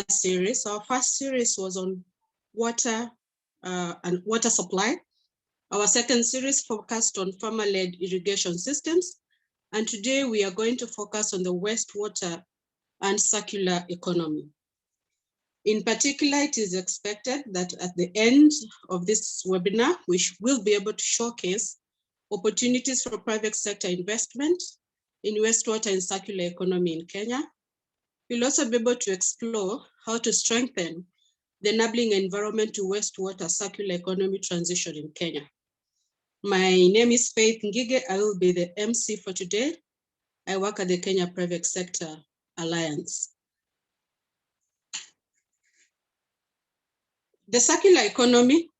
series. Our first series was on water and water supply. Our second series focused on farmer-led irrigation systems. And today we are going to focus on the wastewater and circular economy. In particular, it is expected that at the end of this webinar, we will be able to showcase opportunities for private sector investment in wastewater and circular economy in Kenya. We'll also be able to explore how to strengthen the enabling environment to wastewater circular economy transition in Kenya. My name is Faith Ngige. I will be the MC for today. I work at the Kenya Private Sector Alliance. The circular economy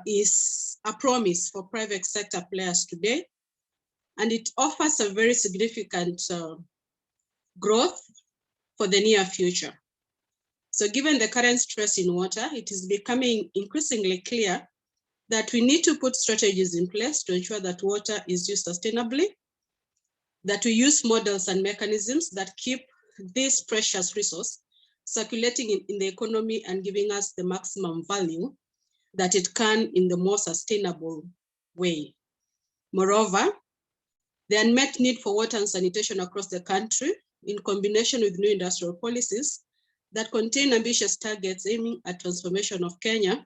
is a promise for private sector players today, and it offers a very significant growth for the near future. So given the current stress in water, it is becoming increasingly clear that we need to put strategies in place to ensure that water is used sustainably, that we use models and mechanisms that keep this precious resource circulating in the economy and giving us the maximum value that it can in the most sustainable way. Moreover, the unmet need for water and sanitation across the country, in combination with new industrial policies that contain ambitious targets aiming at transformation of Kenya,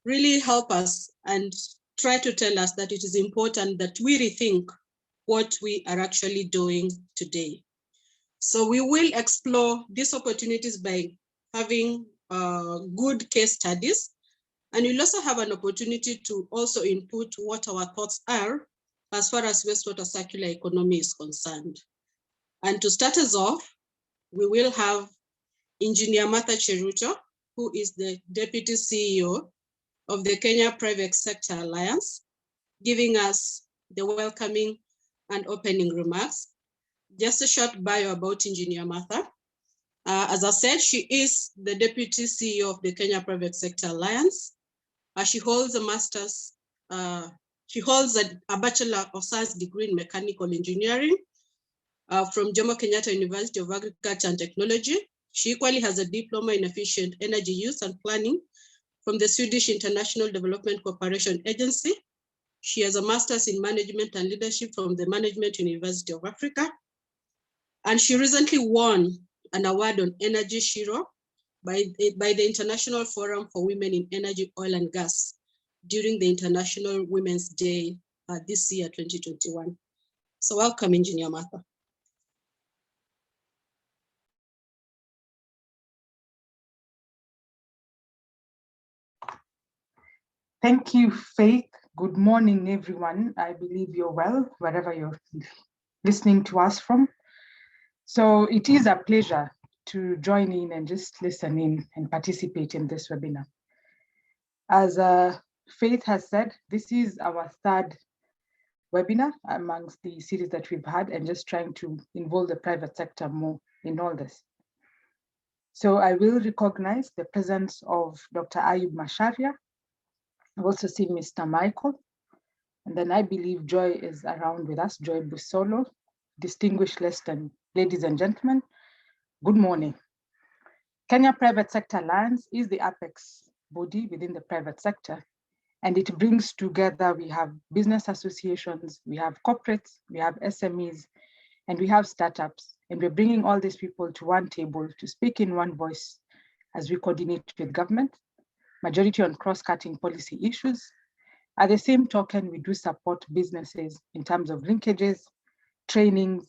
really help us and try to tell us that it is important that we rethink what we are actually doing today. So we will explore these opportunities by having good case studies, and we'll also have an opportunity to also input what our thoughts are as far as wastewater circular economy is concerned. And to start us off, we will have Engineer Martha Cheruto, who is the Deputy CEO of the Kenya Private Sector Alliance, giving us the welcoming and opening remarks. Just a short bio about Engineer Martha. As I said, she is the Deputy CEO of the Kenya Private Sector Alliance. She holds a master's, she holds a Bachelor of Science degree in Mechanical Engineering from Jomo Kenyatta University of Agriculture and Technology. She equally has a diploma in efficient energy use and planning from the Swedish International Development Cooperation Agency. She has a master's in management and leadership from the Management University of Africa. And she recently won an award on Energy Shiro by the International Forum for Women in Energy, Oil and Gas during the International Women's Day this year, 2021. So welcome, Engineer Martha. Thank you, Faith. Good morning, everyone. I believe you're well, wherever you're listening to us from. So it is a pleasure to join in and just listen in and participate in this webinar. As Faith has said, this is our third webinar amongst the series that we've had, and just trying to involve the private sector more in all this. So I will recognize the presence of Dr. Ayub Masharia. I've also seen Mr. Michael, and then I believe Joy is around with us, Joy Busolo. Distinguished ladies and gentlemen, good morning. Kenya Private Sector Alliance is the apex body within the private sector, and it brings together, we have business associations, we have corporates, we have SMEs, and we have startups, and we're bringing all these people to one table to speak in one voice as we coordinate with government, majority on cross-cutting policy issues. At the same token, we do support businesses in terms of linkages, trainings,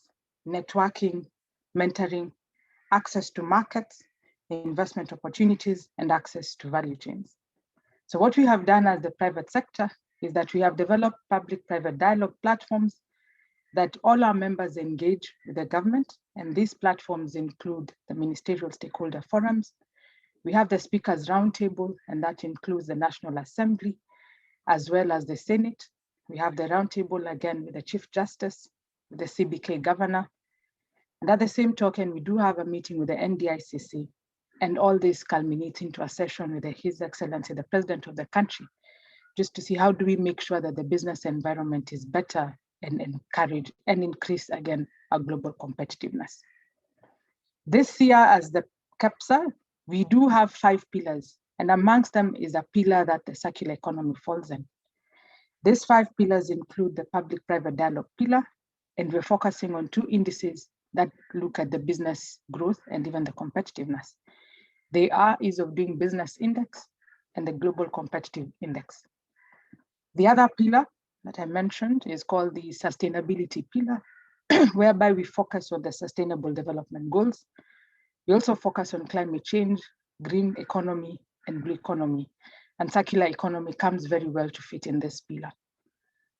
networking, mentoring, access to markets, investment opportunities, and access to value chains. So what we have done as the private sector is that we have developed public-private dialogue platforms that all our members engage with the government, and these platforms include the ministerial stakeholder forums. We have the Speakers Roundtable, and that includes the National Assembly, as well as the Senate. We have the roundtable again with the Chief Justice, with the CBK Governor. And at the same token, we do have a meeting with the NDICC, and all this culminates into a session with His Excellency, the President of the country, just to see how do we make sure that the business environment is better and encourage and increase again our global competitiveness. This year, as the KEPSA, we do have 5 pillars, and amongst them is a pillar that the circular economy falls in. These 5 pillars include the public-private dialogue pillar, and we're focusing on 2 indices that look at the business growth and even the competitiveness. They are Ease of Doing Business Index and the Global Competitive Index. The other pillar that I mentioned is called the Sustainability pillar, whereby we focus on the Sustainable Development Goals. We also focus on climate change, green economy, and blue economy. And circular economy comes very well to fit in this pillar.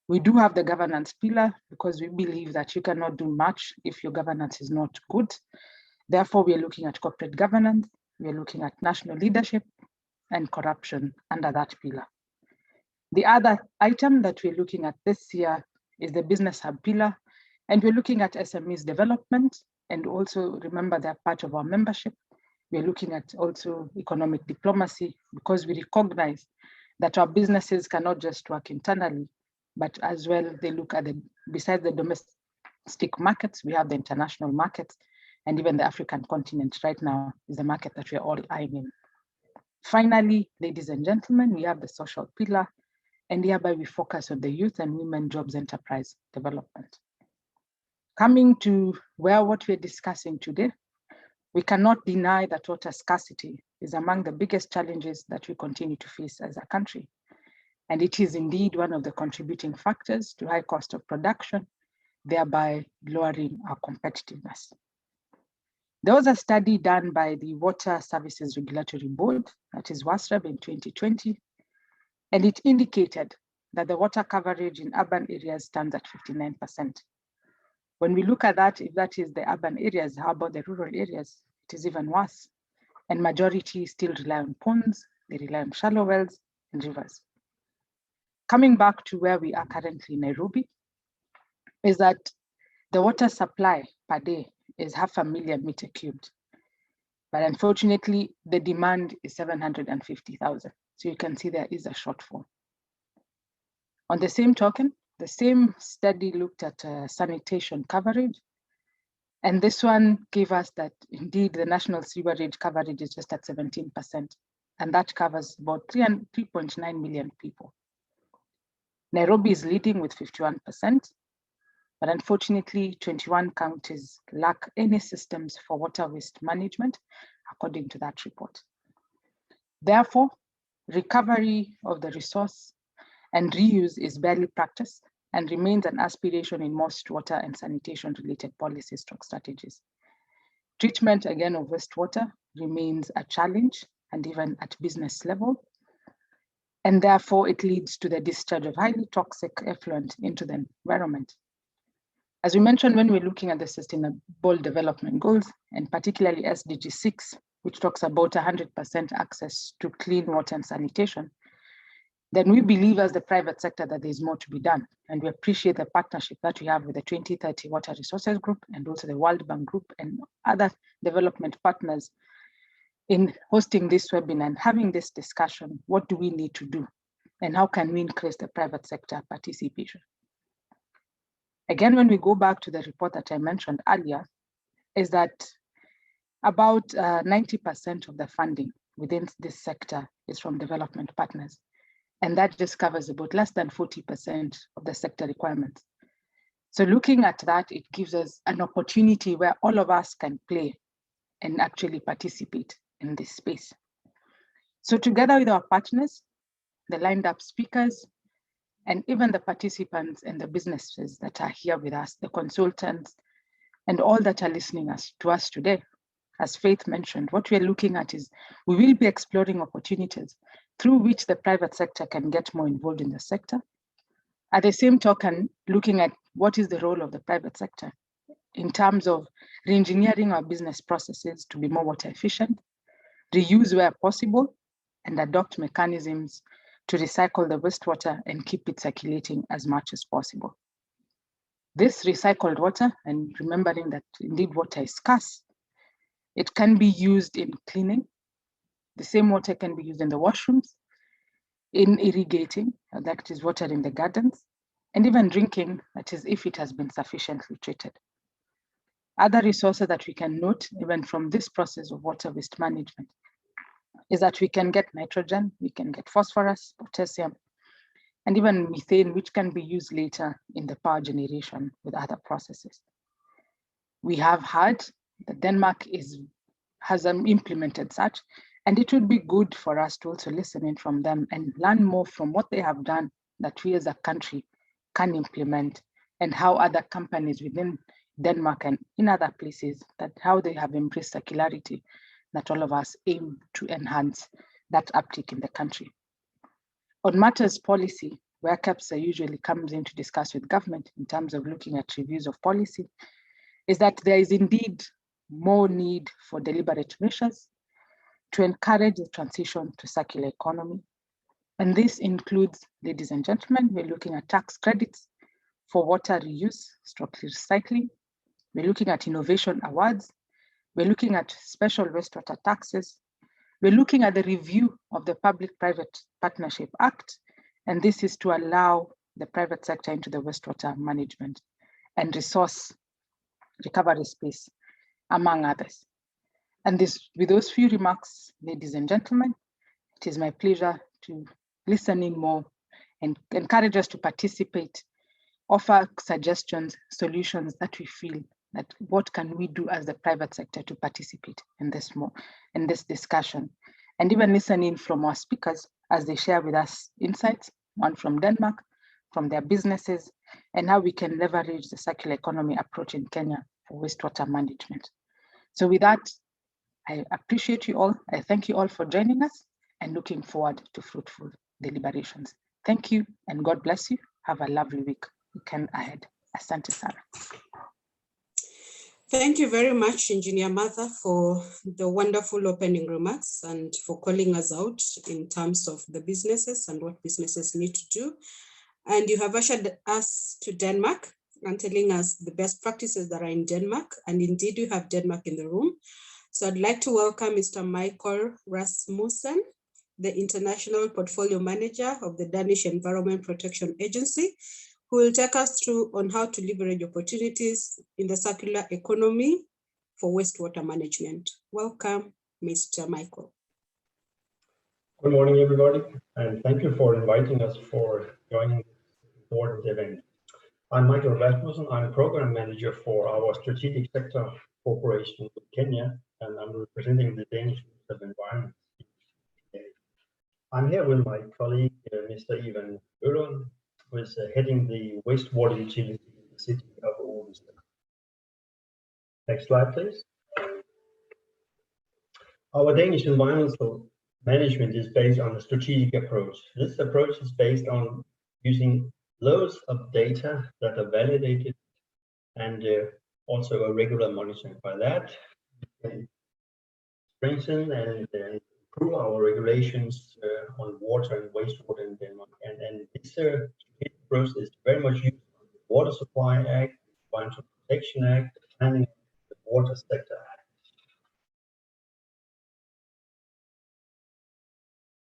We do have the governance pillar because we believe that you cannot do much if your governance is not good. Therefore, we are looking at corporate governance, we are looking at national leadership and corruption under that pillar. The other item that we're looking at this year is the business hub pillar, and we're looking at SMEs development, and also remember they're part of our membership. We're looking at also economic diplomacy because we recognize that our businesses cannot just work internally, but as well they look at besides the domestic markets, we have the international markets, and even the African continent right now is the market that we're all eyeing in. Finally, ladies and gentlemen, we have the social pillar, and hereby we focus on the youth and women jobs enterprise development. Coming to what we're discussing today, we cannot deny that water scarcity is among the biggest challenges that we continue to face as a country. And it is indeed one of the contributing factors to high cost of production, thereby lowering our competitiveness. There was a study done by the Water Services Regulatory Board, that is WASREB, in 2020, and it indicated that the water coverage in urban areas stands at 59%. When we look at that, if that is the urban areas, how about the rural areas? It is even worse. And majority still rely on ponds, they rely on shallow wells and rivers. Coming back to where we are currently in Nairobi, is that the water supply per day is 500,000 meter cubed. But unfortunately, the demand is 750,000. So you can see there is a shortfall. On the same token, the same study looked at sanitation coverage. And this one gave us that indeed the national sewerage coverage is just at 17%. And that covers about 3.9 million people. Nairobi is leading with 51%, but unfortunately 21 counties lack any systems for water waste management, according to that report. Therefore, recovery of the resource and reuse is barely practiced and remains an aspiration in most water and sanitation related policies or strategies. Treatment again of wastewater remains a challenge and even at business level. And therefore it leads to the discharge of highly toxic effluent into the environment. As we mentioned, when we're looking at the Sustainable Development Goals, and particularly SDG 6, which talks about 100% access to clean water and sanitation, then we believe as the private sector that there's more to be done. And we appreciate the partnership that we have with the 2030 Water Resources Group and also the World Bank Group and other development partners in hosting this webinar and having this discussion. What do we need to do? And how can we increase the private sector participation? Again, when we go back to the report that I mentioned earlier, is that about 90% of the funding within this sector is from development partners. And that just covers about less than 40% of the sector requirements. So looking at that, it gives us an opportunity where all of us can play and actually participate in this space. So together with our partners, the lined up speakers, and even the participants and the businesses that are here with us, the consultants, and all that are listening to us today, as Faith mentioned, what we're looking at is we will be exploring opportunities through which the private sector can get more involved in the sector. At the same token, looking at what is the role of the private sector in terms of re-engineering our business processes to be more water efficient, reuse where possible, and adopt mechanisms to recycle the wastewater and keep it circulating as much as possible. This recycled water, and remembering that indeed water is scarce, it can be used in cleaning. The same water can be used in the washrooms, in irrigating, that is watering the gardens, and even drinking, that is if it has been sufficiently treated. Other resources that we can note, even from this process of water waste management, is that we can get nitrogen, we can get phosphorus, potassium, and even methane, which can be used later in the power generation with other processes. We have heard that Denmark has implemented such, and it would be good for us to also listen in from them and learn more from what they have done that we as a country can implement, and how other companies within Denmark and in other places, that how they have embraced circularity, that all of us aim to enhance that uptake in the country. On matters policy, where CAPSA usually comes in to discuss with government in terms of looking at reviews of policy, is that there is indeed more need for deliberate measures to encourage the transition to circular economy. And this includes, ladies and gentlemen, we're looking at tax credits for water reuse, stroke recycling. We're looking at innovation awards. We're looking at special wastewater taxes. We're looking at the review of the Public-Private Partnership Act, and this is to allow the private sector into the wastewater management and resource recovery space, among others. And this, with those few remarks, ladies and gentlemen, it is my pleasure to listen in more and encourage us to participate, offer suggestions, solutions that we feel that what can we do as the private sector to participate in this discussion, and even listen in from our speakers as they share with us insights, one from Denmark, from their businesses, and how we can leverage the circular economy approach in Kenya for wastewater management. So with that, I appreciate you all. I thank you all for joining us and looking forward to fruitful deliberations. Thank you and God bless you. Have a lovely weekend ahead. Asante sana. Thank you very much, Engineer Martha, for the wonderful opening remarks and for calling us out in terms of the businesses and what businesses need to do. And you have ushered us to Denmark and telling us the best practices that are in Denmark. And indeed, we have Denmark in the room. So I'd like to welcome Mr. Michael Rasmussen, the International Portfolio Manager of the Danish Environment Protection Agency, who will take us through on how to leverage opportunities in the circular economy for wastewater management. Welcome, Mr. Michael. Good morning, everybody, and thank you for inviting us for joining this important event. I'm Michael Rasmussen. I'm Program Manager for our Strategic Sector Corporation in Kenya, and I'm representing the Danish Ministry of Environment. I'm here with my colleague, Mr. Ivan Ølund, who is heading the wastewater utility in the city of Odense. Next slide, please. Our Danish environmental management is based on a strategic approach. This approach is based on using loads of data that are validated and also a regular monitoring. By that, we can strengthen and improve our regulations on water and wastewater in Denmark. And this approach is very much used on the Water Supply Act, the Environmental Protection Act, the Planning of the Water Sector Act.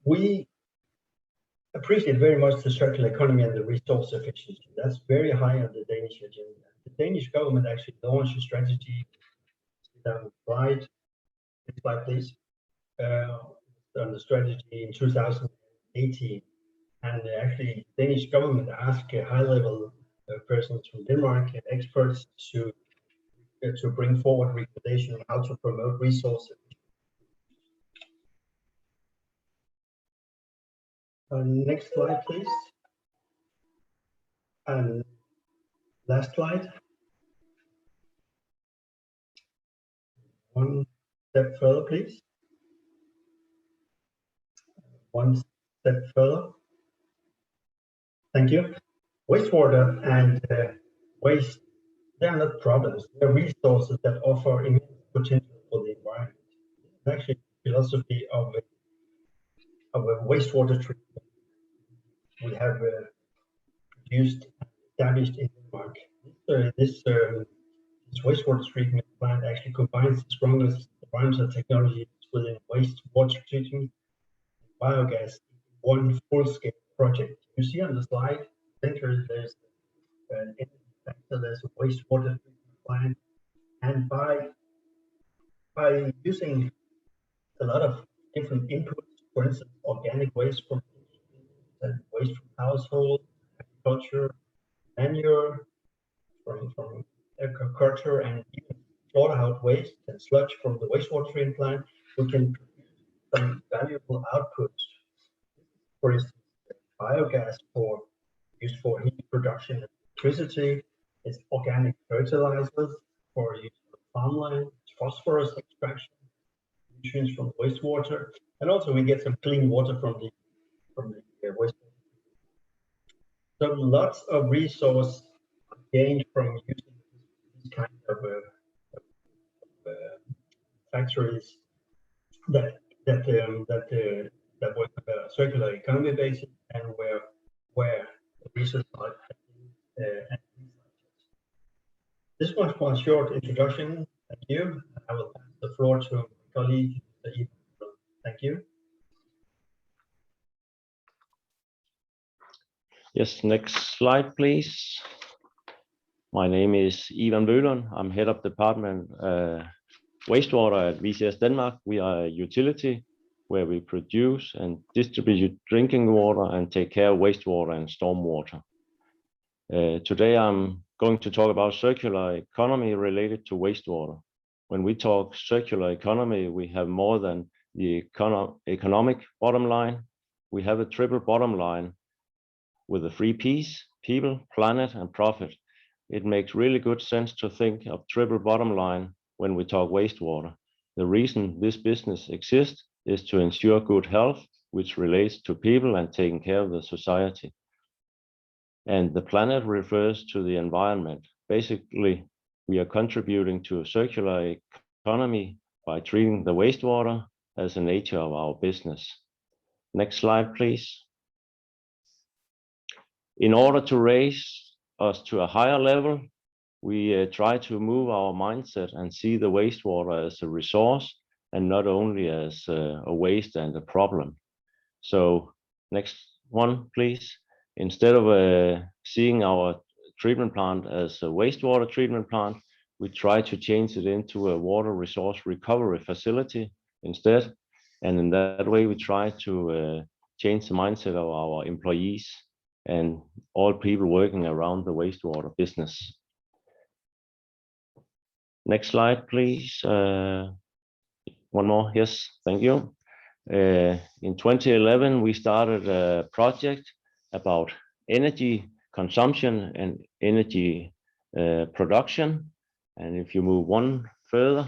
We appreciate very much the circular economy and the resource efficiency. That's very high on the Danish agenda. The Danish government actually launched a strategy. Slide, next slide, please. On the strategy in 2018, and actually the Danish government asked high-level persons from Denmark, experts, to bring forward recommendations on how to promote resources. Next slide, please. And last slide. One step further, please. One step further. Thank you. Wastewater and waste, they are not problems. They are resources that offer immense potential for the environment. It's actually the philosophy of a wastewater treatment we have produced and established in Denmark. This wastewater treatment plant actually combines the strongest environmental technologies within wastewater treatment and biogas in one full-scale project. You see on the slide, center there's an energy factor, there's a wastewater treatment plant, And by using a lot of different inputs, for instance, organic waste from waste from household, agriculture, manure from agriculture, and even slaughterhouse waste and sludge from the wastewater treatment plant, we can produce some valuable outputs. For instance, biogas used for heat production and electricity. It's organic fertilizers for use on farmland, phosphorus extraction, nutrients from wastewater, and also we get some clean water from the wastewater. So lots of resource gained from using these kind of factories that work on a circular economy basis, and where the research are this was one short introduction. Thank you. I will pass the floor to my colleague, Mr. Ivan. Thank you. Yes, next slide, please. My name is Ivan Bølund. I'm head of department wastewater at VCS Denmark. We are a utility where we produce and distribute drinking water and take care of wastewater and stormwater. Today I'm going to talk about circular economy related to wastewater. When we talk circular economy, we have more than the economic bottom line. We have a triple bottom line with the 3 Ps: people, planet, and profit. It makes really good sense to think of triple bottom line when we talk wastewater. The reason this business exists is to ensure good health, which relates to people and taking care of the society. And the planet refers to the environment. Basically, we are contributing to a circular economy by treating the wastewater as a nature of our business. Next slide, please. In order to raise us to a higher level, we try to move our mindset and see the wastewater as a resource and not only as a waste and a problem. So next one, please. Instead of seeing our treatment plant as a wastewater treatment plant, we try to change it into a water resource recovery facility instead. And in that way, we try to change the mindset of our employees and all people working around the wastewater business. Next slide, please. One more. Yes, thank you. In 2011, we started a project about energy consumption and energy production. And if you move one further,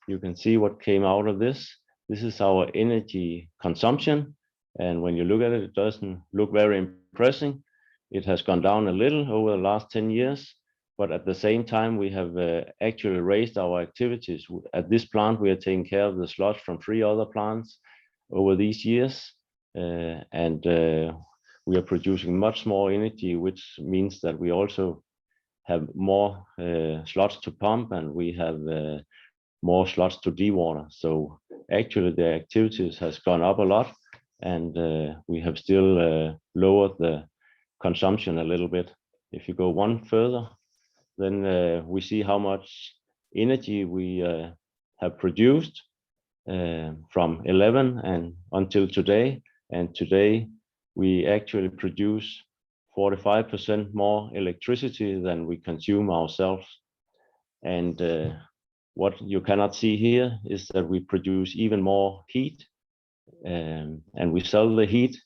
you can see what came out of this. This is our energy consumption. And when you look at it, it doesn't look very impressive. It has gone down a little over the last 10 years. But at the same time, we have actually raised our activities. At this plant, we are taking care of the sludge from 3 other plants over these years. We are producing much more energy, which means that we also have more sludge to pump, and we have more sludge to dewater. So actually the activities has gone up a lot, and we have still lowered the consumption a little bit. If you go one further, then we see how much energy we have produced from 11 and until today. And today we actually produce 45% more electricity than we consume ourselves. And what you cannot see here is that we produce even more heat, and we sell the heat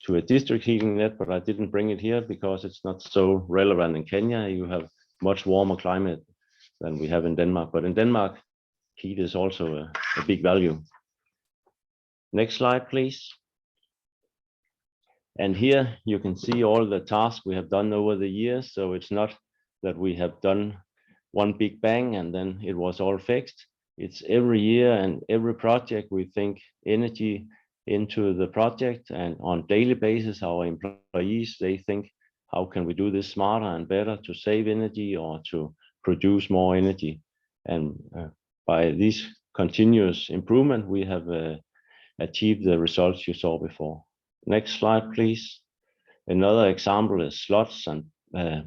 to a district heating net, but I didn't bring it here because it's not so relevant in Kenya. You have much warmer climate than we have in Denmark, but in Denmark, heat is also a big value. Next slide, please. And here you can see all the tasks we have done over the years. So it's not that we have done one big bang and then it was all fixed. It's every year and every project we think energy into the project, and on daily basis our employees, they think, how can we do this smarter and better to save energy or to produce more energy? And by this continuous improvement, we have achieved the results you saw before. Next slide, please. Another example is sludge, and,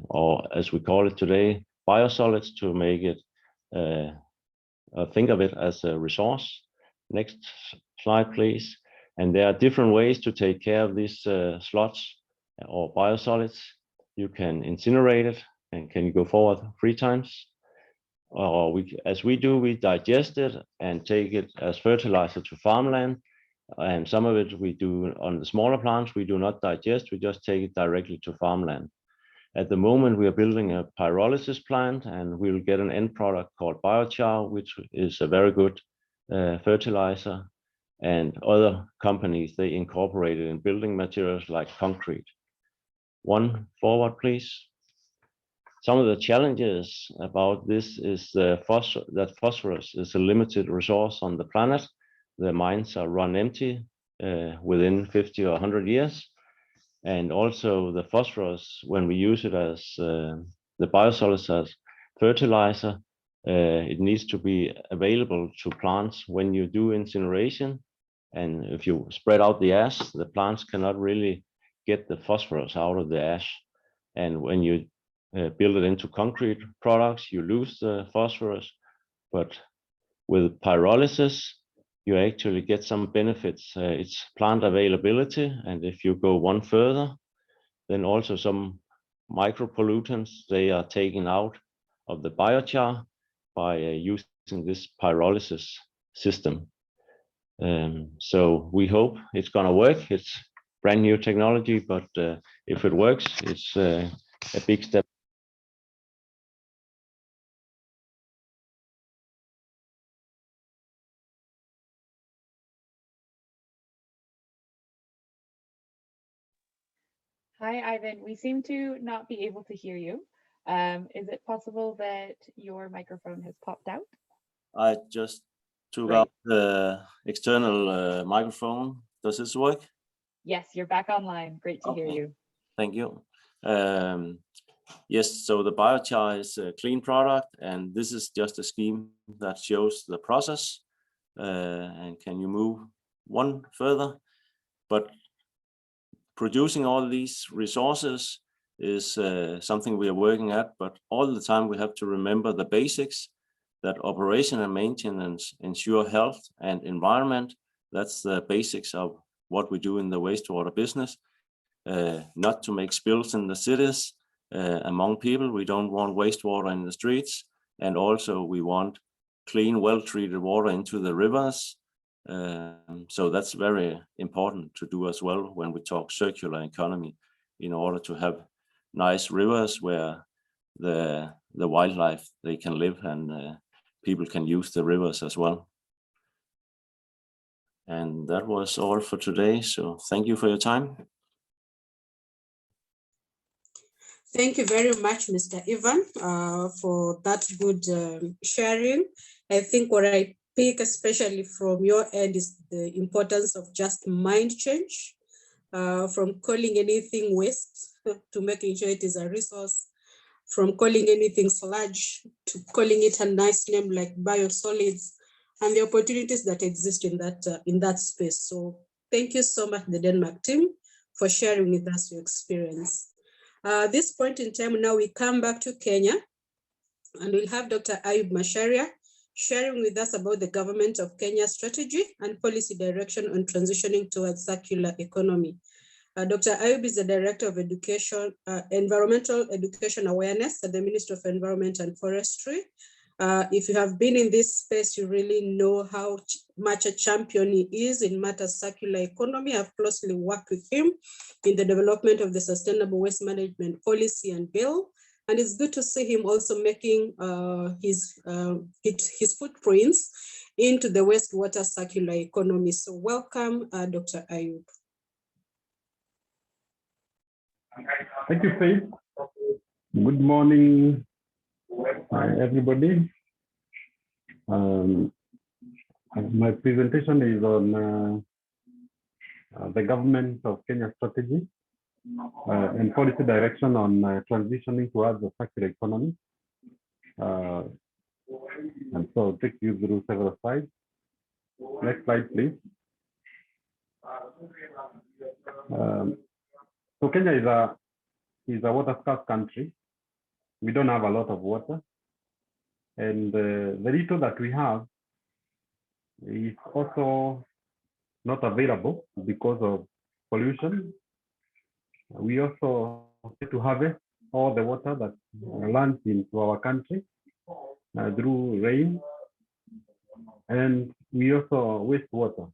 or as we call it today, biosolids, to make it think of it as a resource. Next slide, please. And there are different ways to take care of these sludge or biosolids. You can incinerate it, and can you go forward 3 times? Or as we do, we digest it and take it as fertilizer to farmland. And some of it we do on the smaller plants, we do not digest, we just take it directly to farmland. At the moment, we are building a pyrolysis plant, and we will get an end product called biochar, which is a very good fertilizer. And other companies, they incorporate it in building materials like concrete. 1 forward, please. Some of the challenges about this is that phosphorus is a limited resource on the planet. The mines are run empty within 50 or 100 years. And also the phosphorus, when we use it as the biosolids as fertilizer, it needs to be available to plants when you do incineration. And if you spread out the ash, the plants cannot really get the phosphorus out of the ash. And when you build it into concrete products, you lose the phosphorus. But with pyrolysis, you actually get some benefits. It's plant availability. And if you go one further, then also some micropollutants, they are taken out of the biochar by using this pyrolysis system. So we hope it's going to work. It's brand new technology, but if it works, it's a big step. Hi, Ivan. We seem to not be able to hear you. Is it possible that your microphone has popped out? I just took Great. out the external microphone. Does this work? Yes, you're back online. Great to hear Okay. you. Thank you. Yes, so the biochar is a clean product, and this is just a scheme that shows the process. And can you move one further? But producing all these resources is something we are working at, but all the time we have to remember the basics, that operation and maintenance ensure health and environment. That's the basics of what we do in the wastewater business. Not to make spills in the cities among people. We don't want wastewater in the streets. And also we want clean, well-treated water into the rivers. So that's very important to do as well when we talk circular economy, in order to have nice rivers where the wildlife, they can live, and people can use the rivers as well. And that was all for today. So thank you for your time. Thank you very much, Mr. Ivan, for that good sharing. I think what I pick especially from your end is the importance of just mind change, from calling anything waste to making sure it is a resource, from calling anything sludge to calling it a nice name like biosolids, and the opportunities that exist in that space. So thank you so much, the Denmark team, for sharing with us your experience. This point in time, now we come back to Kenya, and we'll have Dr. Ayub Macharia sharing with us about the government of Kenya's strategy and policy direction on transitioning towards circular economy. Dr. Ayub is the Director of Education, Environmental Education Awareness at the Ministry of Environment and Forestry. If you have been in this space, you really know how much a champion he is in matters circular economy. I've closely worked with him in the development of the Sustainable Waste Management Policy and Bill. And it's good to see him also making his footprints into the wastewater circular economy. So welcome, Dr. Ayub. Thank you, Faith. Good morning, everybody. My presentation is on the government of Kenya strategy and policy direction on transitioning towards the circular economy. And so I'll take you through several slides. Next slide, please. So Kenya is a water-scarce country. We don't have a lot of water. And the little that we have is also not available because of pollution. We also have to harvest all the water that lands into our country through rain, and we also waste water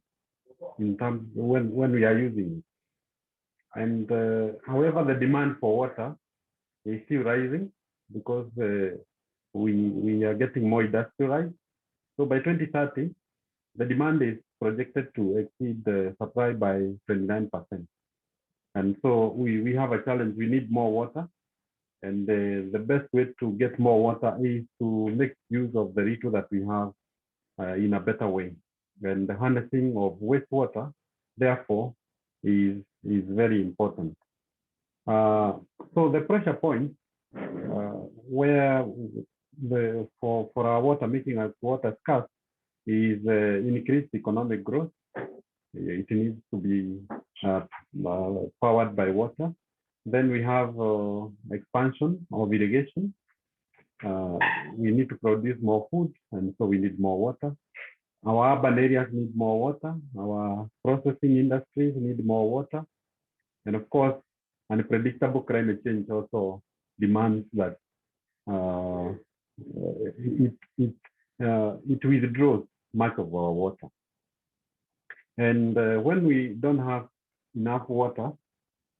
in terms when we are using it. And however, the demand for water is still rising because we are getting more industrialized. So by 2030, the demand is projected to exceed the supply by 29%. And so we have a challenge. We need more water. And the best way to get more water is to make use of the little that we have in a better way. And the harnessing of wastewater, therefore, is very important. So the pressure point where for our water, making our water scarce, is increased economic growth. It needs to be powered by water. Then we have expansion of irrigation. We need to produce more food, and so we need more water. Our urban areas need more water. Our processing industries need more water. And of course, unpredictable climate change also demands that it withdraws much of our water. And when we don't have enough water,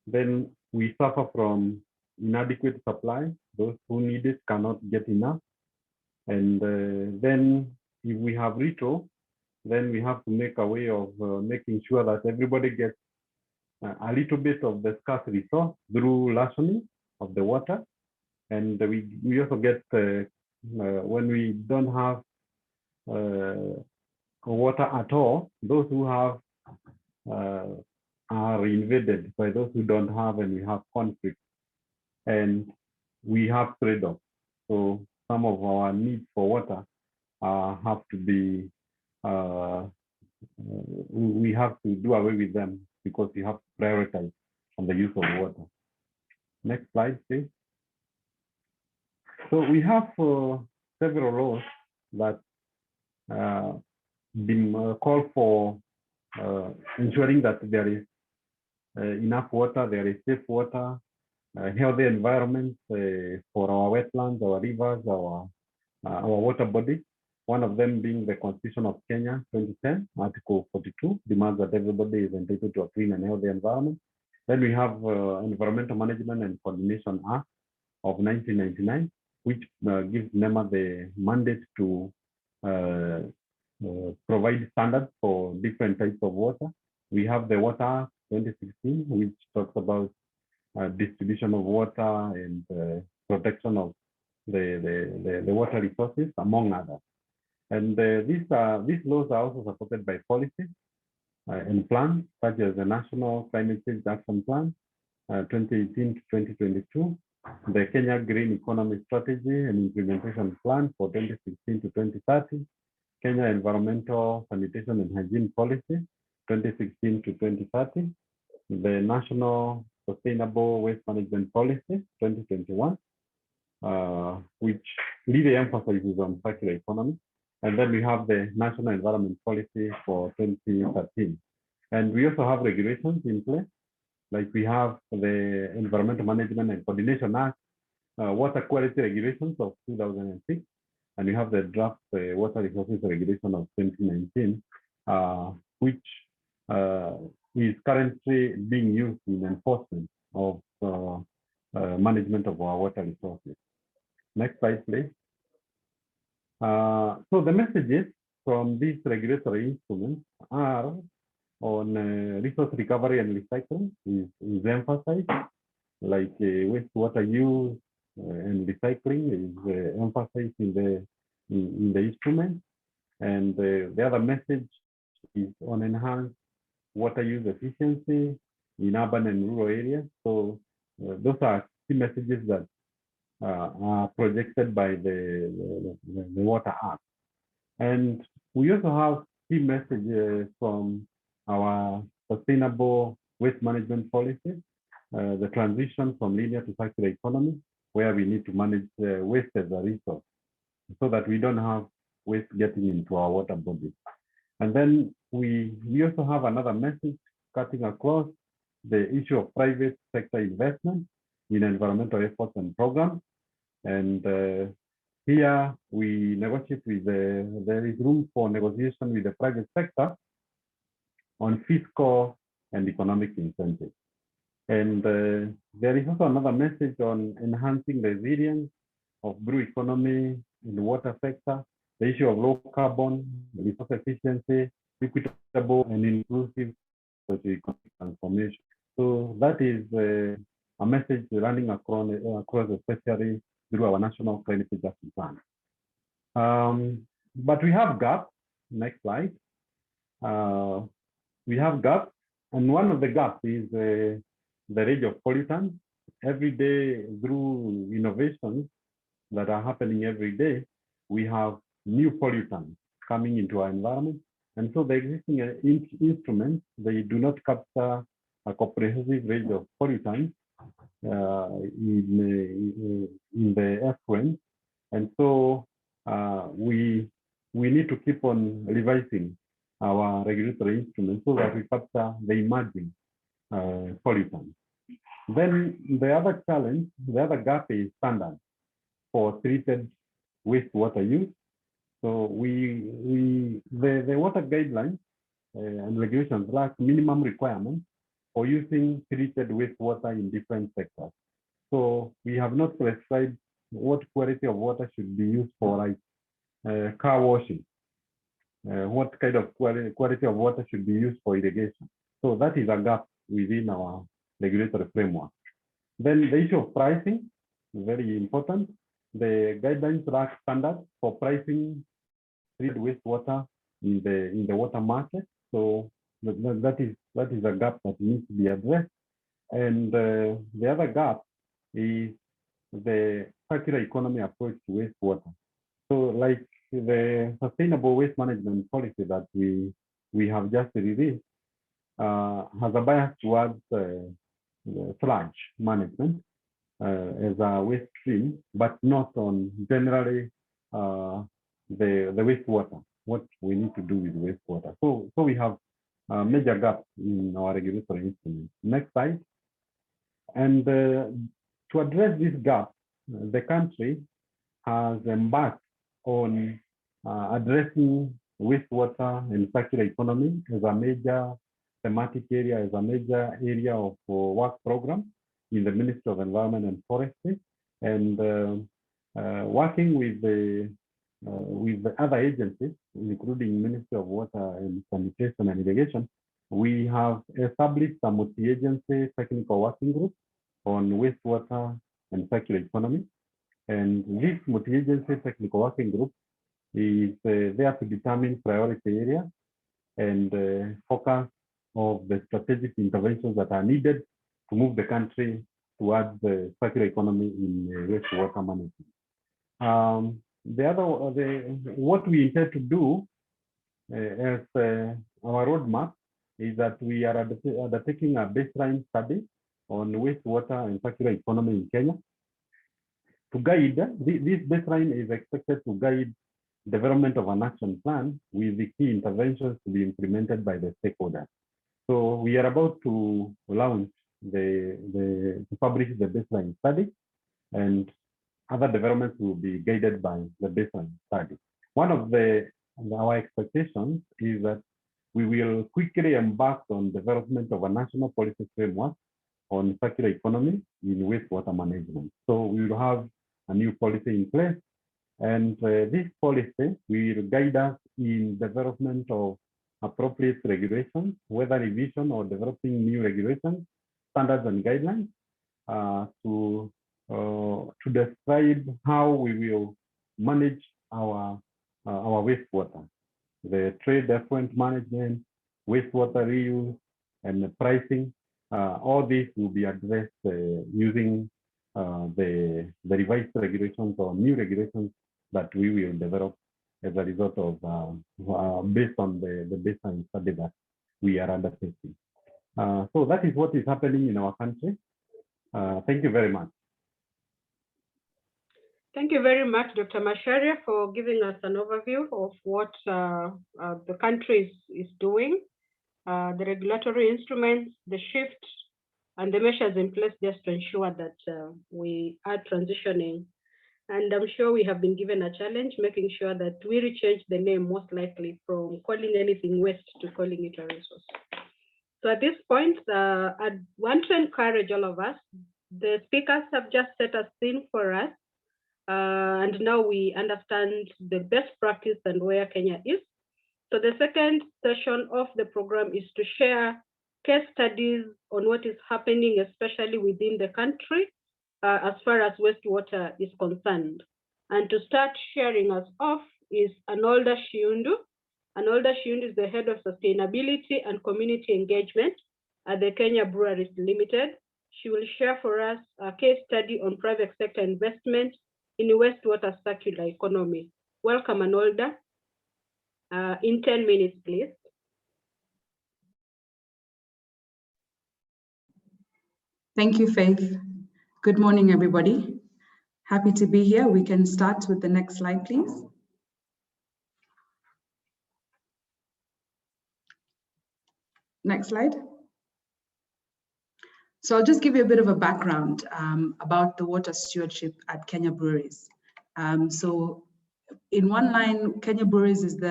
then we suffer from inadequate supply. Those who need it cannot get enough. And then if we have little, then we have to make a way of making sure that everybody gets a little bit of the scarce resource through rationing of the water. And we also get, when we don't have water at all, those who have are invaded by those who don't have, and we have conflict. And we have trade-offs. So some of our needs for water have to be, we have to do away with them because we have to prioritize on the use of water. Next slide, please. So we have several laws that been called for ensuring that there is enough water, there is safe water, healthy environment for our wetlands, our rivers, our water bodies. One of them being the Constitution of Kenya, 2010, Article 42, demands that everybody is entitled to a clean and healthy environment. Then we have Environmental Management and Coordination Act of 1999, which gives NEMA the mandate to provide standards for different types of water. We have the Water Act 2016, which talks about distribution of water and protection of the water resources, among others. And these laws are also supported by policies and plans, such as the National Climate Change Action Plan 2018 to 2022, the Kenya Green Economy Strategy and Implementation Plan for 2016 to 2030, Kenya Environmental Sanitation and Hygiene Policy 2016 to 2030, the National Sustainable Waste Management Policy 2021, which really emphasizes on circular economy. And then we have the National Environment Policy for 2013. And we also have regulations in place, like we have the Environmental Management and Coordination Act, Water Quality Regulations of 2006, and we have the draft Water Resources Regulation of 2019, which is currently being used in enforcement of management of our water resources. Next slide, please. So the messages from these regulatory instruments are on resource recovery and recycling is emphasized, like wastewater use and recycling is emphasized in the instrument. And the other message is on enhanced water use efficiency in urban and rural areas. So those are key messages that are projected by the Water Act. And we also have key messages from our sustainable waste management policy, the transition from linear to circular economy, where we need to manage waste as a resource. so that we don't have waste getting into our water bodies. And then we also have another message cutting across the issue of private sector investment in environmental efforts and programs. And here we negotiate with there is room for negotiation with the private sector on fiscal and economic incentives. And there is also another message on enhancing resilience of brew economy in the water sector, the issue of low carbon, resource efficiency, equitable and inclusive socio-economic transformation. So that is a message running across especially through our national climate justice plan. But we have gaps. Next slide. We have gaps, and one of the gaps is the range of pollutants. Every day, through innovations that are happening every day, we have new pollutants coming into our environment. And so the existing instruments, they do not capture a comprehensive range of pollutants in the effluent. And so we need to keep on revising our regulatory instruments so that we capture the emerging pollutants. Then the other challenge, the other gap is standards for treated wastewater use. So the water guidelines and regulations lack minimum requirements for using treated wastewater in different sectors. So we have not prescribed what quality of water should be used for, like car washing. What kind of quality of water should be used for irrigation. So that is a gap within our regulatory framework. Then the issue of pricing is very important. The guidelines lack standards for pricing treated wastewater in the water market. So that is a gap that needs to be addressed. And the other gap is the circular economy approach to wastewater. So like the sustainable waste management policy that we have just released has a bias towards sludge management as a waste stream, but not on generally the wastewater, what we need to do with wastewater. So we have major gaps in our regulatory instruments. Next slide. And to address this gap, the country has embarked on addressing wastewater and circular economy as a major thematic area, as a major area of work program in the Ministry of Environment and Forestry, and working with the other agencies, including Ministry of Water and Sanitation and Irrigation. We have established a multi-agency technical working group on wastewater and circular economy. And this multi-agency technical working group is there to determine priority areas and focus of the strategic interventions that are needed to move the country towards the circular economy in wastewater management. What we intend to do as our roadmap is that we are undertaking a baseline study on wastewater and circular economy in Kenya. To guide, this baseline is expected to guide development of an action plan with the key interventions to be implemented by the stakeholders. So we are about to launch to publish the baseline study, and other developments will be guided by the baseline study. One of our expectations is that we will quickly embark on development of a national policy framework on circular economy in wastewater management. So we will have a new policy in place, and this policy will guide us in development of appropriate regulations, whether revision or developing new regulations, standards and guidelines to describe how we will manage our wastewater, the trade effluent management, wastewater reuse, and the pricing. All this will be addressed using the revised regulations or new regulations that we will develop as a result of based on the baseline study that we are undertaking. So that is what is happening in our country. Thank you very much. Thank you very much, Dr. Macharia, for giving us an overview of what the country is doing, the regulatory instruments, the shift, and the measures in place just to ensure that we are transitioning. And I'm sure we have been given a challenge, making sure that we rechange the name most likely from calling anything waste to calling it a resource. So at this point, I want to encourage all of us. The speakers have just set a scene for us. And now we understand the best practice and where Kenya is. So the second session of the program is to share case studies on what is happening, especially within the country, as far as wastewater is concerned. And to start sharing us off is Anolda Shiundu. Anolda Shiundu is the head of sustainability and community engagement at the Kenya Brewery Limited. She will share for us a case study on private sector investment in the wastewater circular economy. Welcome, Anolda. In 10 minutes, please. Thank you, Faith. Good morning, everybody. Happy to be here. We can start with the next slide, please. Next slide. So I'll just give you a bit of a background about the water stewardship at Kenya Breweries. So in one line, Kenya Breweries is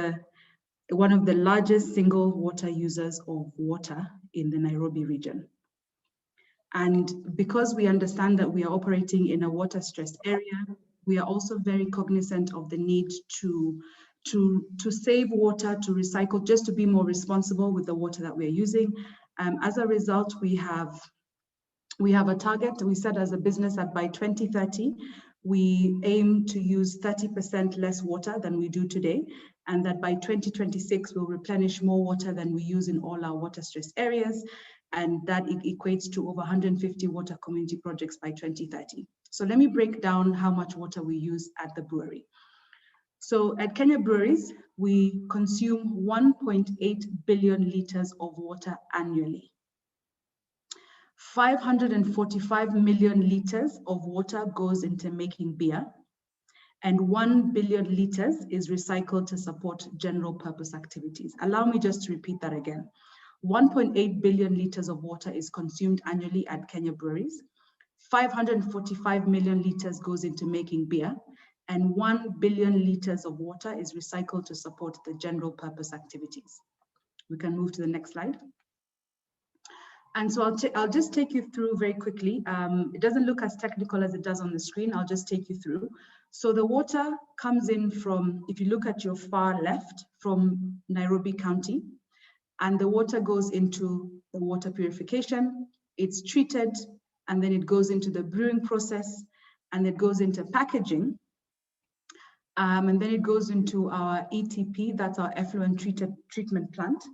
one of the largest single water users of water in the Nairobi region. And because we understand that we are operating in a water stressed area, we are also very cognizant of the need to save water, to recycle, just to be more responsible with the water that we're using. As a result, we have a target we set as a business that by 2030, we aim to use 30% less water than we do today, and that by 2026, we'll replenish more water than we use in all our water stressed areas. And that equates to over 150 water community projects by 2030. So let me break down how much water we use at the brewery. So at Kenya Breweries, we consume 1.8 billion liters of water annually. 545 million liters of water goes into making beer, and 1 billion liters is recycled to support general purpose activities. Allow me just to repeat that again. 1.8 billion liters of water is consumed annually at Kenya Breweries. 545 million liters goes into making beer, and 1 billion liters of water is recycled to support the general purpose activities. We can move to the next slide. And so I'll just take you through very quickly. It doesn't look as technical as it does on the screen. I'll just take you through. So the water comes in from, if you look at your far left, from Nairobi County, and the water goes into the water purification. It's treated, and then it goes into the brewing process, and it goes into packaging. And then it goes into our ETP, that's our effluent treatment plant.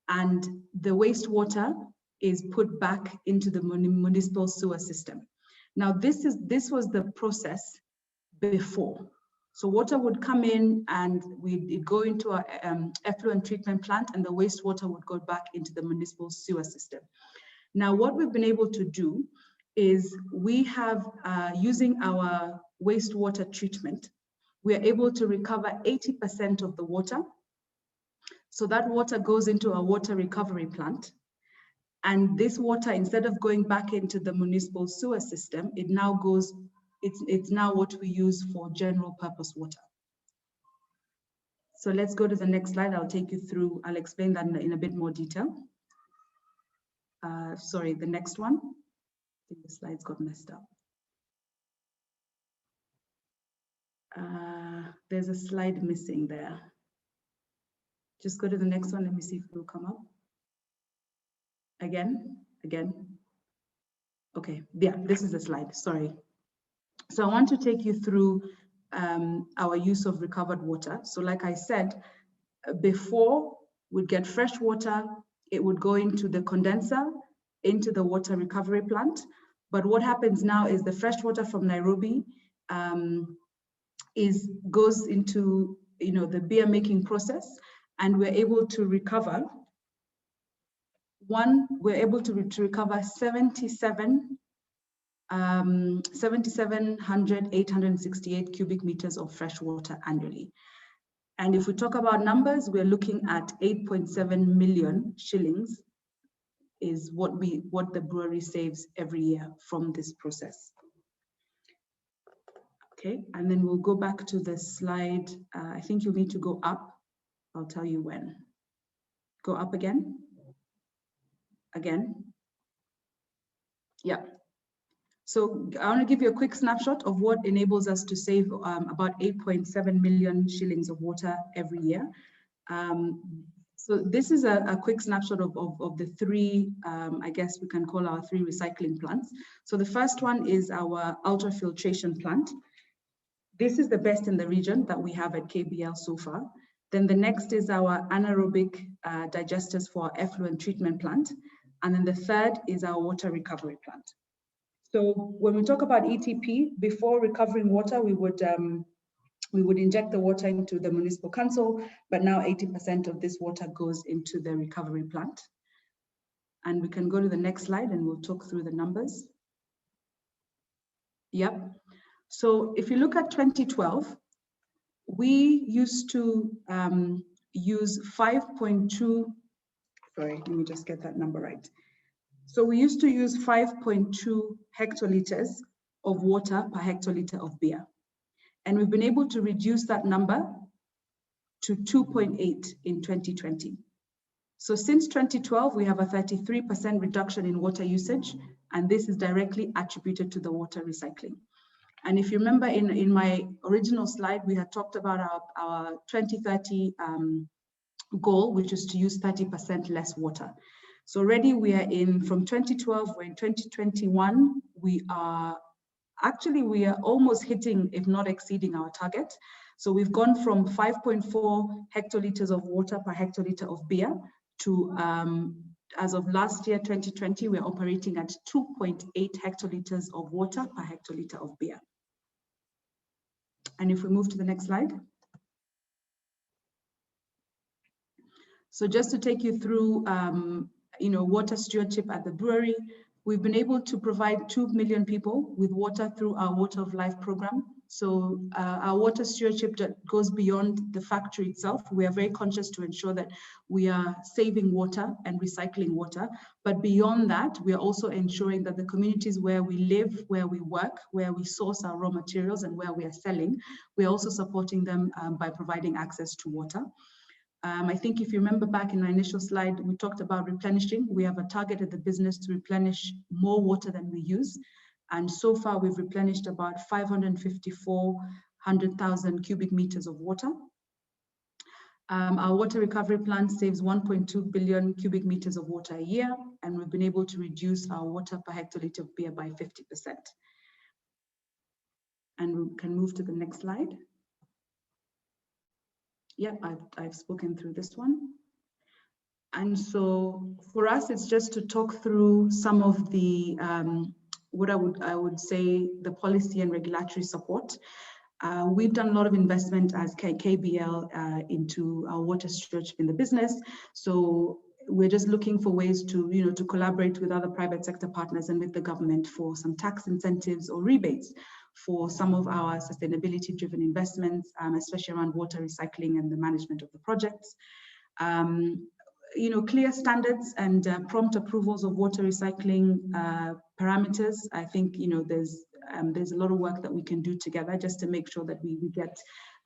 And the wastewater is put back into the municipal sewer system. Now, this was the process before. So water would come in and it'd go into our effluent treatment plant, and the wastewater would go back into the municipal sewer system. Now, what we've been able to do is we have, using our wastewater treatment, we are able to recover 80% of the water. So that water goes into a water recovery plant. And this water, instead of going back into the municipal sewer system, it now goes, it's now what we use for general purpose water. So let's go to the next slide. I'll take you through, I'll explain that in a bit more detail. Sorry, the next one. I think the slides got messed up. There's a slide missing there. Just go to the next one. Let me see if it will come up. Again. Okay, yeah, this is the slide, sorry. So I want to take you through our use of recovered water. So like I said, before we'd get fresh water, it would go into the condenser, into the water recovery plant. But what happens now is the fresh water from Nairobi goes into the beer making process, and we're able to recover we're able to recover 77 868 cubic meters of fresh water annually. And if we talk about numbers, we're looking at 8.7 million shillings is what the brewery saves every year from this process. Okay, and then we'll go back to the slide. I think you'll need to go up. I'll tell you when. Go up again. Again. Yeah. So I want to give you a quick snapshot of what enables us to save about 8.7 million shillings of water every year. So this is a quick snapshot of the three, I guess we can call our three recycling plants. So the first one is our ultrafiltration plant. This is the best in the region that we have at KBL so far. Then the next is our anaerobic digesters for our effluent treatment plant. And then the third is our water recovery plant. So when we talk about ETP, before recovering water, we would inject the water into the municipal council, but now 80% of this water goes into the recovery plant. And we can go to the next slide and we'll talk through the numbers. Yep. So if you look at 2012, we used to use 5.2, sorry, let me just get that number right. So we used to use 5.2 hectoliters of water per hectoliter of beer. And we've been able to reduce that number to 2.8 in 2020. So since 2012, we have a 33% reduction in water usage, and this is directly attributed to the water recycling. And if you remember in my original slide, we had talked about our 2030 goal, which is to use 30% less water. So already we are from 2012, we're in 2021, we are almost hitting, if not exceeding our target. So we've gone from 5.4 hectoliters of water per hectoliter of beer to, as of last year, 2020, we're operating at 2.8 hectoliters of water per hectoliter of beer. And if we move to the next slide. So just to take you through, water stewardship at the brewery, we've been able to provide 2 million people with water through our Water of Life program. So our water stewardship goes beyond the factory itself. We are very conscious to ensure that we are saving water and recycling water. But beyond that, we are also ensuring that the communities where we live, where we work, where we source our raw materials and where we are selling, we're also supporting them by providing access to water. I think if you remember back in my initial slide, we talked about replenishing. We have a target at the business to replenish more water than we use. And so far we've replenished about 554,000 cubic meters of water. Our water recovery plant saves 1.2 billion cubic meters of water a year, and we've been able to reduce our water per hectoliter of beer by 50%. And we can move to the next slide. Yeah, I've spoken through this one. And so for us, it's just to talk through some of the, what I would say, the policy and regulatory support. We've done a lot of investment as KBL into our water stewardship in the business. So we're just looking for ways to, to collaborate with other private sector partners and with the government for some tax incentives or rebates for some of our sustainability driven investments, especially around water recycling and the management of the projects. Clear standards and prompt approvals of water recycling parameters. I think, there's a lot of work that we can do together just to make sure that we get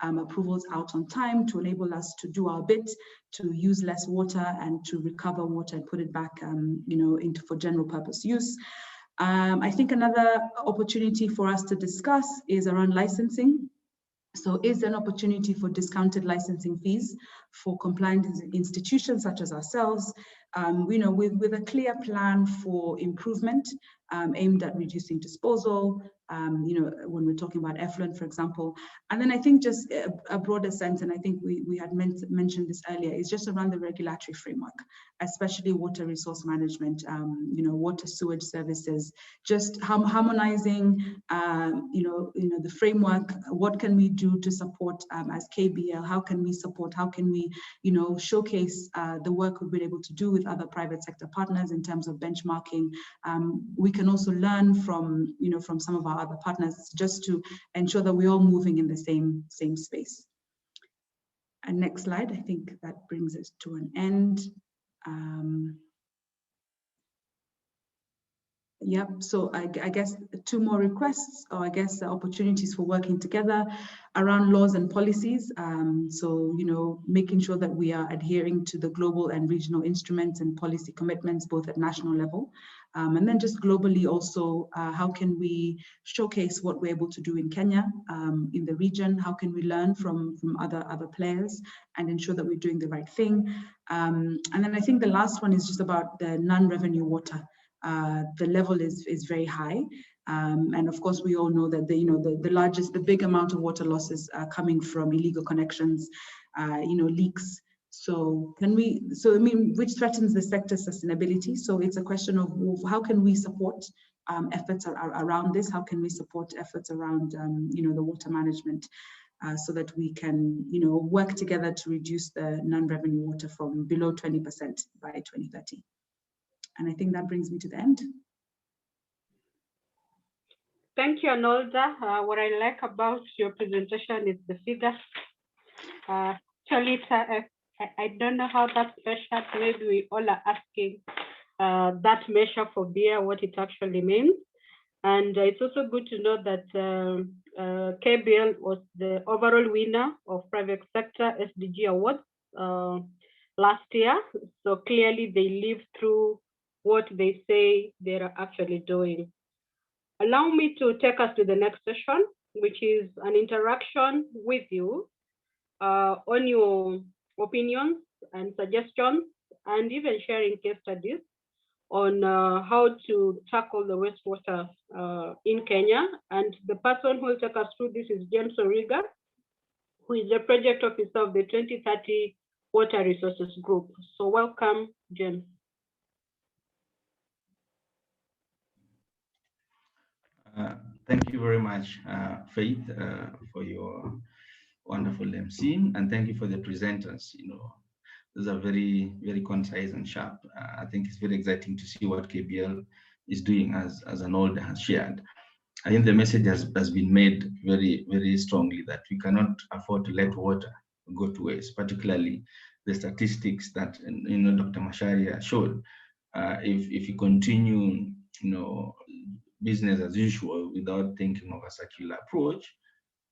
approvals out on time to enable us to do our bit to use less water and to recover water and put it back, for general purpose use. I think another opportunity for us to discuss is around licensing. So is there an opportunity for discounted licensing fees for compliant institutions such as ourselves, with a clear plan for improvement aimed at reducing disposal, when we're talking about effluent, for example. And then I think just a broader sense, and I think we had mentioned this earlier, is just around the regulatory framework, especially water resource management, water sewage services, just harmonizing, the framework. What can we do to support as KBL? How can we support? How can we, showcase the work we've been able to do with other private sector partners in terms of benchmarking? We can also learn from some of our other partners, just to ensure that we're all moving in the same space. And next slide, I think that brings us to an end. Yep, so I guess 2 more requests, or I guess opportunities for working together around laws and policies. So, making sure that we are adhering to the global and regional instruments and policy commitments, both at national level. And then just globally also, how can we showcase what we're able to do in Kenya, in the region? How can we learn from other players and ensure that we're doing the right thing? And then I think the last one is just about the non-revenue water. The level is very high. And of course, we all know that the big amount of water losses are coming from illegal connections, leaks. So which threatens the sector's sustainability. So it's a question of how can we support efforts around this? How can we support efforts around, the water management, so that we can, work together to reduce the non-revenue water from below 20% by 2030. And I think that brings me to the end. Thank you, Anolda. What I like about your presentation is the figures. Actually, I don't know how that's measured. Maybe we all are asking that measure for beer, what it actually means. And it's also good to know that KBL was the overall winner of private sector SDG awards last year. So clearly they live through what they say they're actually doing. Allow me to take us to the next session, which is an interaction with you on your opinions and suggestions, and even sharing case studies on how to tackle the wastewater in Kenya. And the person who will take us through this is James Origa, who is the project officer of the 2030 Water Resources Group. So welcome, James. Thank you very much, Faith, for your wonderful MC, and thank you for the presenters. Those are very, very concise and sharp. I think it's very exciting to see what KBL is doing, as Anolda has shared. I think the message has been made very, very strongly that we cannot afford to let water go to waste, particularly the statistics that Dr. Macharia showed. If you continue, business as usual without thinking of a circular approach,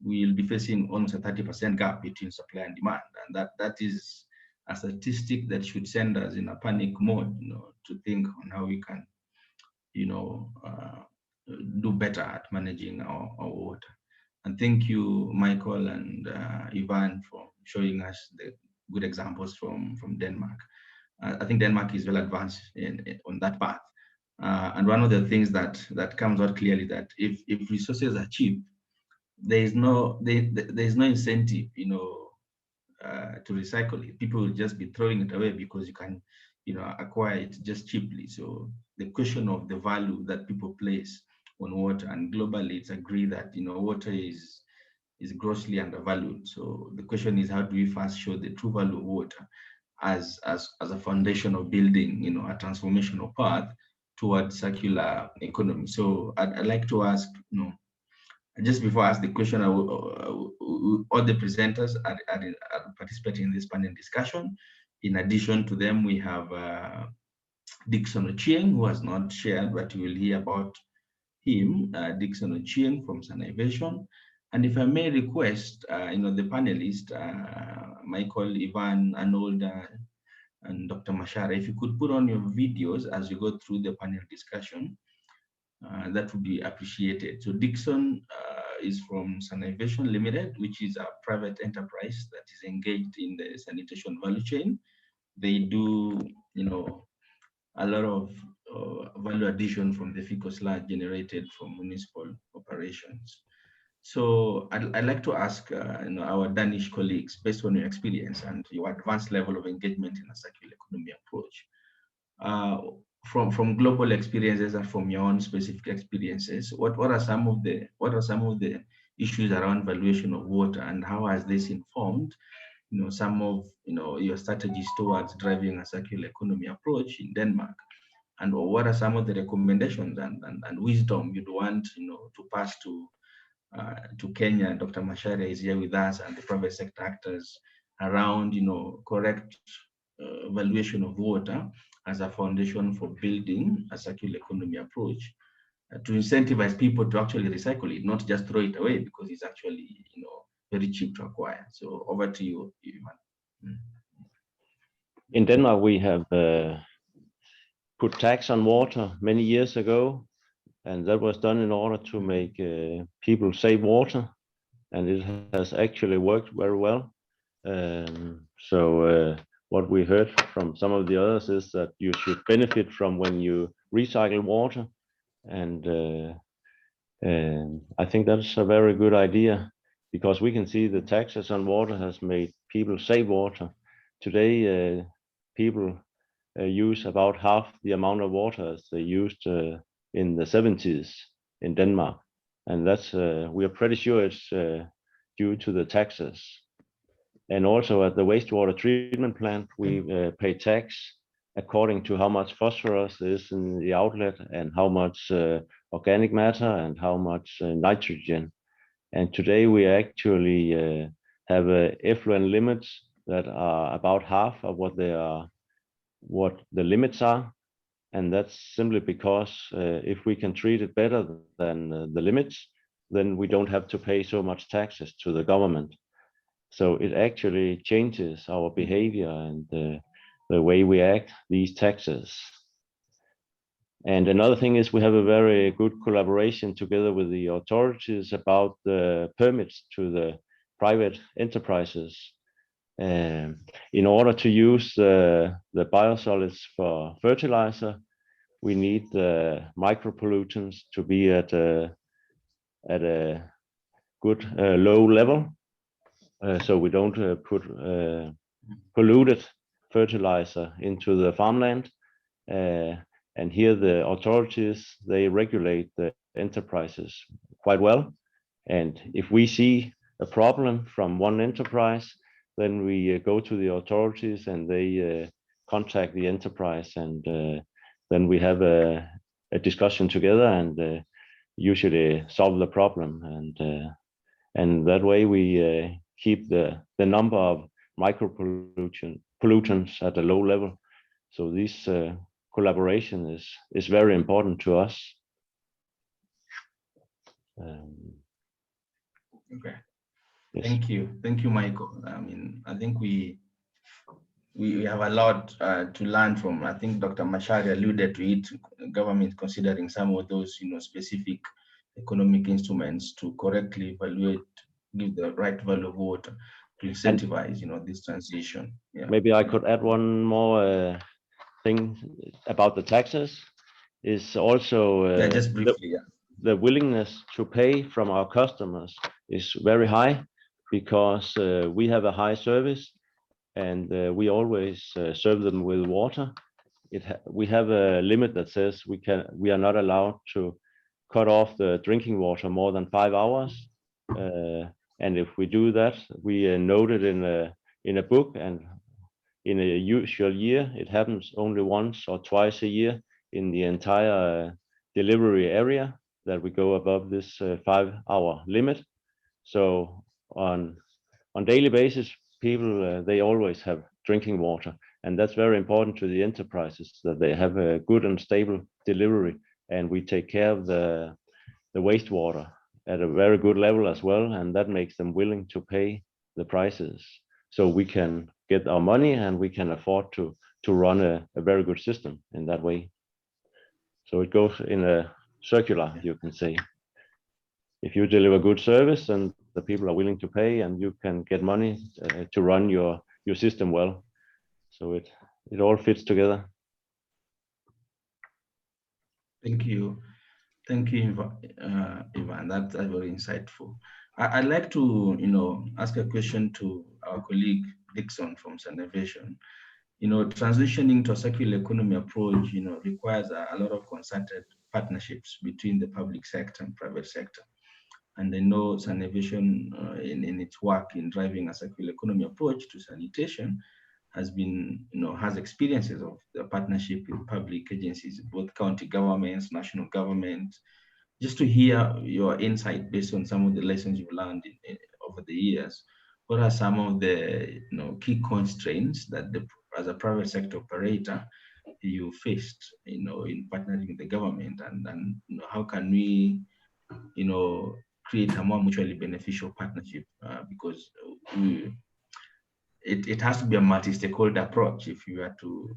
we'll be facing almost a 30% gap between supply and demand. And that is a statistic that should send us in a panic mode, to think on how we can, do better at managing our water. And thank you, Michael and Ivan, for showing us the good examples from Denmark. I think Denmark is well advanced on that path. And one of the things that comes out clearly, that if resources are cheap, there's no incentive, to recycle it. People will just be throwing it away because you can, acquire it just cheaply. So the question of the value that people place on water, and globally it's agreed that water is grossly undervalued. So the question is, how do we first show the true value of water as a foundation of building, a transformational path towards circular economy? So I'd like to ask, just before I ask the question, all the presenters are participating in this panel discussion. In addition to them, we have Dixon Ochieng, who has not shared, but you will hear about him, Dixon Ochieng from Sanivation. And if I may request, the panelists, Michael, Ivan, Anolda, and Dr. Mashara, if you could put on your videos as you go through the panel discussion, that would be appreciated. So Dixon is from Sanivation Limited, which is a private enterprise that is engaged in the sanitation value chain. They do, a lot of value addition from the fecal sludge generated from municipal operations. operations. So I'd like to ask our Danish colleagues, based on your experience and your advanced level of engagement in a circular economy approach, from global experiences and from your own specific experiences, what are some of the issues around valuation of water, and how has this informed some of your strategies towards driving a circular economy approach in Denmark? And what are some of the recommendations and wisdom you'd want to pass to Kenya? Dr. Macharia is here with us, and the private sector actors around correct valuation of water as a foundation for building a circular economy approach to incentivize people to actually recycle it, not just throw it away because it's actually very cheap to acquire. So over to you, Ivan. In Denmark, we have put tax on water many years ago, and that was done in order to make people save water, and it has actually worked very well. What we heard from some of the others is that you should benefit from when you recycle water, and I think that's a very good idea, because we can see the taxes on water has made people save water. Today, people use about half the amount of water as they used in the 70s in Denmark, and that's we are pretty sure it's due to the taxes. And also at the wastewater treatment plant, we pay tax according to how much phosphorus is in the outlet and how much organic matter and how much nitrogen. And today we actually have effluent limits that are about half of what the limits are. And that's simply because if we can treat it better than the limits, then we don't have to pay so much taxes to the government. So it actually changes our behavior and the way we act, these taxes. And another thing is we have a very good collaboration together with the authorities about the permits to the private enterprises. In order to use the biosolids for fertilizer, we need the micropollutants to be at a good low level. So we don't put polluted fertilizer into the farmland. And here the authorities, they regulate the enterprises quite well. And if we see a problem from one enterprise, then we go to the authorities and they contact the enterprise, and then we have a discussion together and usually solve the problem. And that way we keep the number of micropollutants at a low level. So this collaboration is very important to us. Okay. Yes. Thank you, Michael. I mean, I think we have a lot to learn from. I think Dr. Macharia alluded to it. Government considering some of those, specific economic instruments to correctly evaluate, give the right value of water to incentivize, this transition. Yeah. Maybe I could add one more thing about the taxes. Is also just briefly, the willingness to pay from our customers is very high, because we have a high service and we always serve them with water. We have a limit that says we are not allowed to cut off the drinking water more than 5 hours. And if we do that, we note it in a book, and in a usual year, it happens only once or twice a year in the entire delivery area that we go above this 5-hour limit. So on daily basis, people, they always have drinking water, and that's very important to the enterprises, that they have a good and stable delivery, and we take care of the wastewater at a very good level as well, and that makes them willing to pay the prices. So we can get our money and we can afford to run a very good system in that way. So it goes in a circular, you can say. If you deliver good service, and the people are willing to pay, and you can get money to run your system well. So it all fits together. Thank you. Thank you, Ivan. That's very insightful. I'd like to, ask a question to our colleague Dixon from Sanavation. Transitioning to a circular economy approach, requires a lot of concerted partnerships between the public sector and private sector. And I know Sanavation, in its work in driving a circular economy approach to sanitation, has experiences of the partnership with public agencies, both county governments, national governments. Just to hear your insight based on some of the lessons you've learned over the years, what are some of the key constraints that as a private sector operator you faced in partnering with the government, and how can we create a more mutually beneficial partnership, because it has to be a multi-stakeholder approach if you are to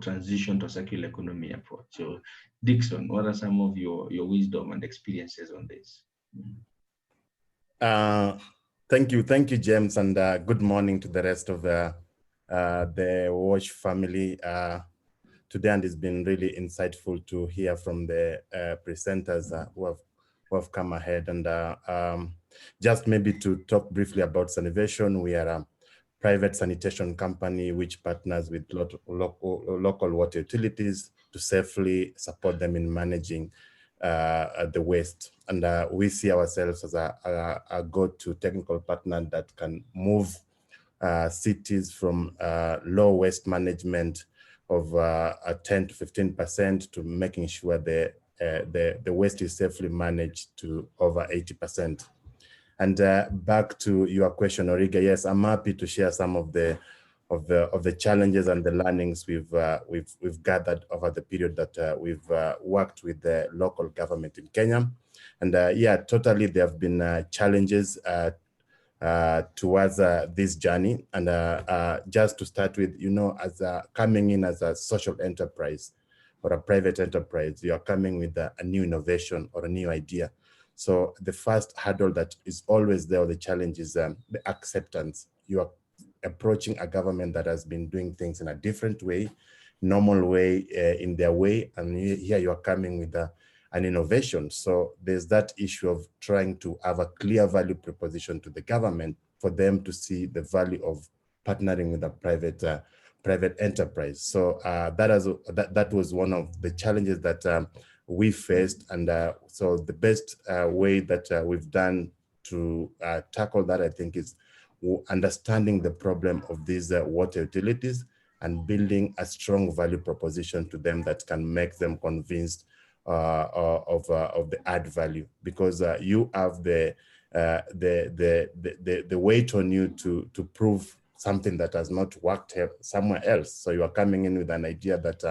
transition to a circular economy approach. So Dixon, what are some of your wisdom and experiences on this? Thank you, James, and good morning to the rest of the WASH family today. And it's been really insightful to hear from the presenters who have come ahead. And just maybe to talk briefly about Sanavation, we are a private sanitation company which partners with local water utilities to safely support them in managing the waste. And we see ourselves as a go-to technical partner that can move cities from low waste management of 10 to 15% to making sure the waste is safely managed to over 80%. And back to your question, Origa, yes, I'm happy to share some of the challenges and the learnings we've gathered over the period that we've worked with the local government in Kenya. And yeah, totally, there have been challenges towards this journey. And just to start with, as coming in as a social enterprise or a private enterprise, you are coming with a new innovation or a new idea. So the first hurdle that is always there, the challenge is the acceptance. You are approaching a government that has been doing things in a different way, normal way, in their way, and here you are coming with an innovation. So there's that issue of trying to have a clear value proposition to the government for them to see the value of partnering with a private enterprise. So that was one of the challenges that we faced. And so the best way that we've done to tackle that, I think, is understanding the problem of these water utilities and building a strong value proposition to them that can make them convinced of the add value, because you have the weight on you to prove something that has not worked somewhere else. So you are coming in with an idea that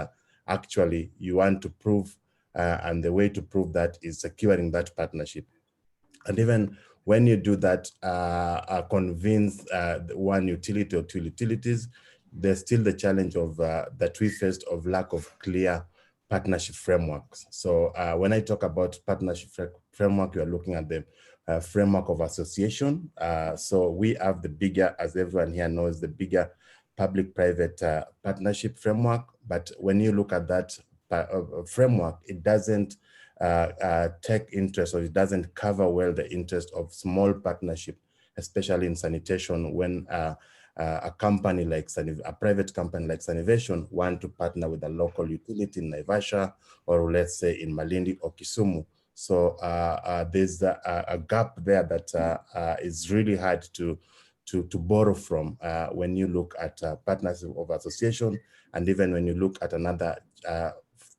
actually you want to prove, and the way to prove that is securing that partnership. And even when you do that, convince one utility or two utilities, there's still the challenge of that we faced of lack of clear partnership frameworks. So when I talk about partnership framework, you're looking at the framework of association. So we have the bigger, as everyone here knows, the bigger public-private partnership framework. But when you look at that framework, it doesn't take interest, or it doesn't cover well the interest of small partnership, especially in sanitation, when a company like a private company like Sanavation want to partner with a local utility in Naivasha, or let's say in Malindi or Kisumu. So there's a gap there that is really hard to borrow from when you look at partnership of association. And even when you look at another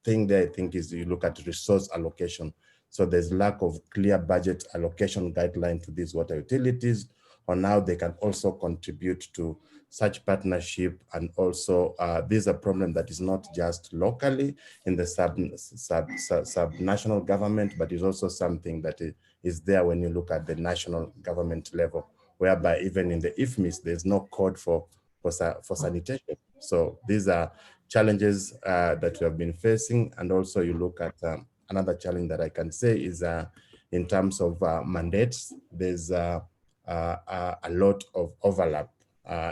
thing there, I think, is you look at resource allocation. So there's lack of clear budget allocation guideline to these water utilities on how they can also contribute to such partnership. And also there's a problem that is not just locally in the sub-national government, but is also something that is there when you look at the national government level, whereby even in the IFMIS, there's no code for sanitation. So these are challenges that we have been facing. And also you look at another challenge that I can say is in terms of mandates, there's a lot of overlap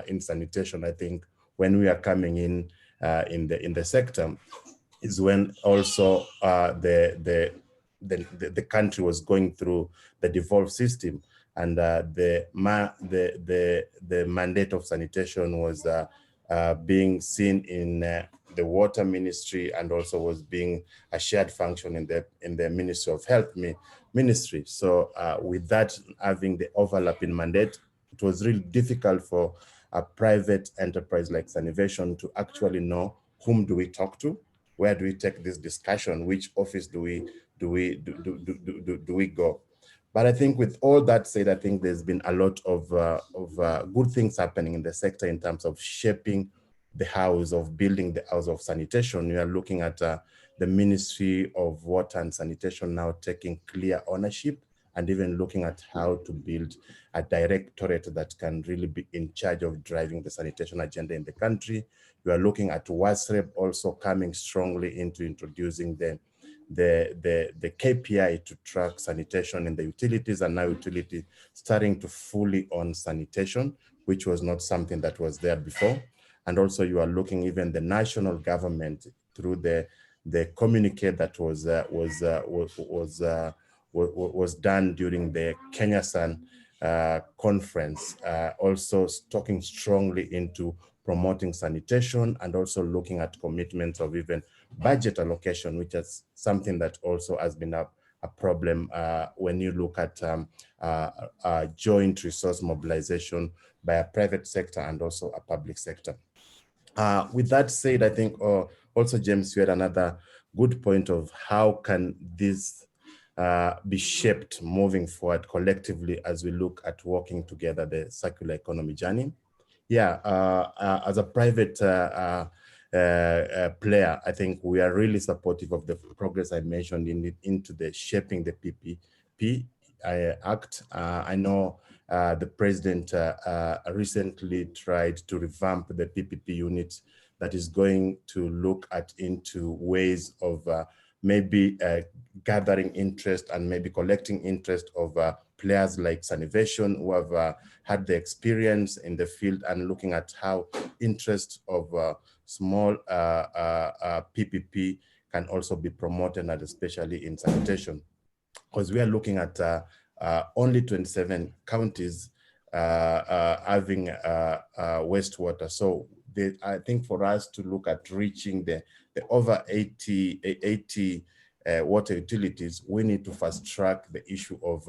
in sanitation. I think when we are coming in the sector, is when also the country was going through the devolved system, and the mandate of sanitation was being seen in the water ministry, and also was being a shared function in the Ministry of Health ministry. So with that having the overlap in mandate, it was really difficult for a private enterprise like Sanivation to actually know whom do we talk to, where do we take this discussion, which office do we go. But I think with all that said, I think there's been a lot of good things happening in the sector in terms of shaping the house, of building the house of sanitation. We are looking at the Ministry of Water and Sanitation now taking clear ownership, and even looking at how to build a directorate that can really be in charge of driving the sanitation agenda in the country. We are looking at WASREB also coming strongly into introducing the KPI to track sanitation in the utilities, and now utility starting to fully own sanitation, which was not something that was there before. And also you are looking even the national government through the communique that was done during the Kenya Sun conference, also talking strongly into promoting sanitation, and also looking at commitments of even budget allocation, which is something that also has been a problem when you look at joint resource mobilization by a private sector and also a public sector. With that said, I think also, James, you had another good point of how can this be shaped moving forward collectively as we look at working together the circular economy journey. Yeah, as a private player, I think we are really supportive of the progress I mentioned into the shaping the PPP Act. I know the president recently tried to revamp the PPP unit that is going to look at into ways of maybe gathering interest and maybe collecting interest of players like Sanivation, who have had the experience in the field, and looking at how interest of small PPP can also be promoted, and especially in sanitation. Because we are looking at only 27 counties having wastewater. So I think for us to look at reaching the over 80 water utilities, we need to fast track the issue of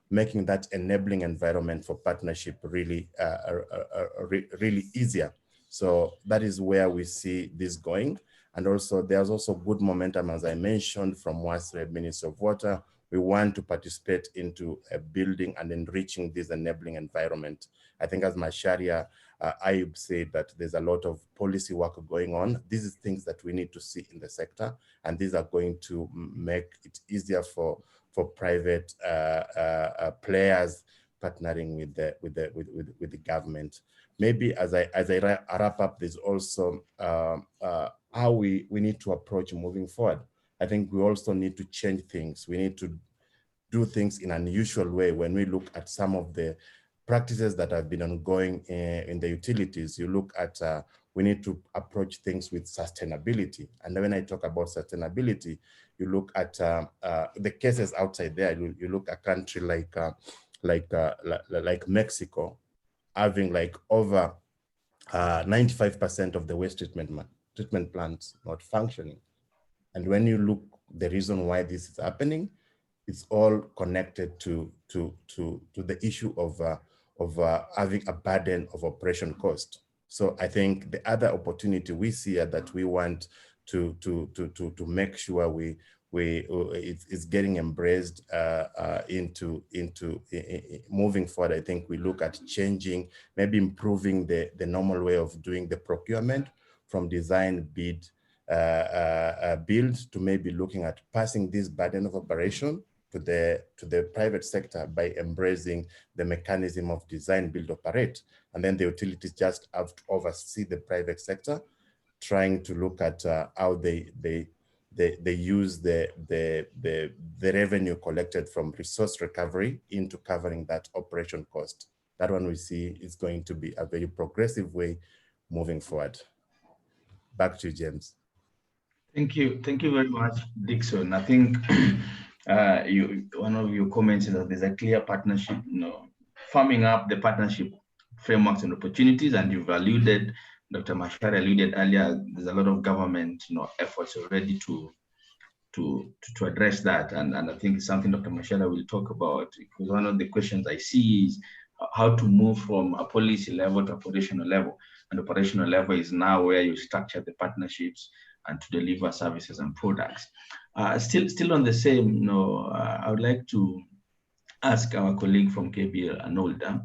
making that enabling environment for partnership really, really easier. So that is where we see this going. And also there's also good momentum, as I mentioned, from WASREB, Ministry of Water. We want to participate into building and enriching this enabling environment. I think as Macharia Ayub said, that there's a lot of policy work going on. These are things that we need to see in the sector, and these are going to make it easier for private players partnering with the government. Maybe as I wrap up, there's also how we need to approach moving forward. I think we also need to change things. We need to do things in an unusual way. When we look at some of the practices that have been ongoing in the utilities, you look at, we need to approach things with sustainability. And when I talk about sustainability, you look at the cases outside there. You look at a country like Mexico, having like over 95% of the waste treatment plants not functioning. And when you look the reason why this is happening, it's all connected to the issue of having a burden of operation cost. So I think the other opportunity we see that we want to make sure it's getting embraced into moving forward. I think we look at changing, maybe improving the normal way of doing the procurement from design, bid, build, to maybe looking at passing this burden of operation to the private sector by embracing the mechanism of design, build, operate. And then the utilities just have to oversee the private sector, trying to look at how they use the revenue collected from resource recovery into covering that operation cost. That one we see is going to be a very progressive way moving forward. Back to you, James. Thank you very much, Dixon. I think one of your comments is that there's a clear partnership, farming up the partnership frameworks and opportunities, and you've alluded, Dr. Mashari alluded earlier, there's a lot of government efforts already to address that, and I think it's something Dr. Mashara will talk about, because one of the questions I see is how to move from a policy level to operational level, and operational level is now where you structure the partnerships and to deliver services and products. Still on the same, I would like to ask our colleague from KBL, Anolda,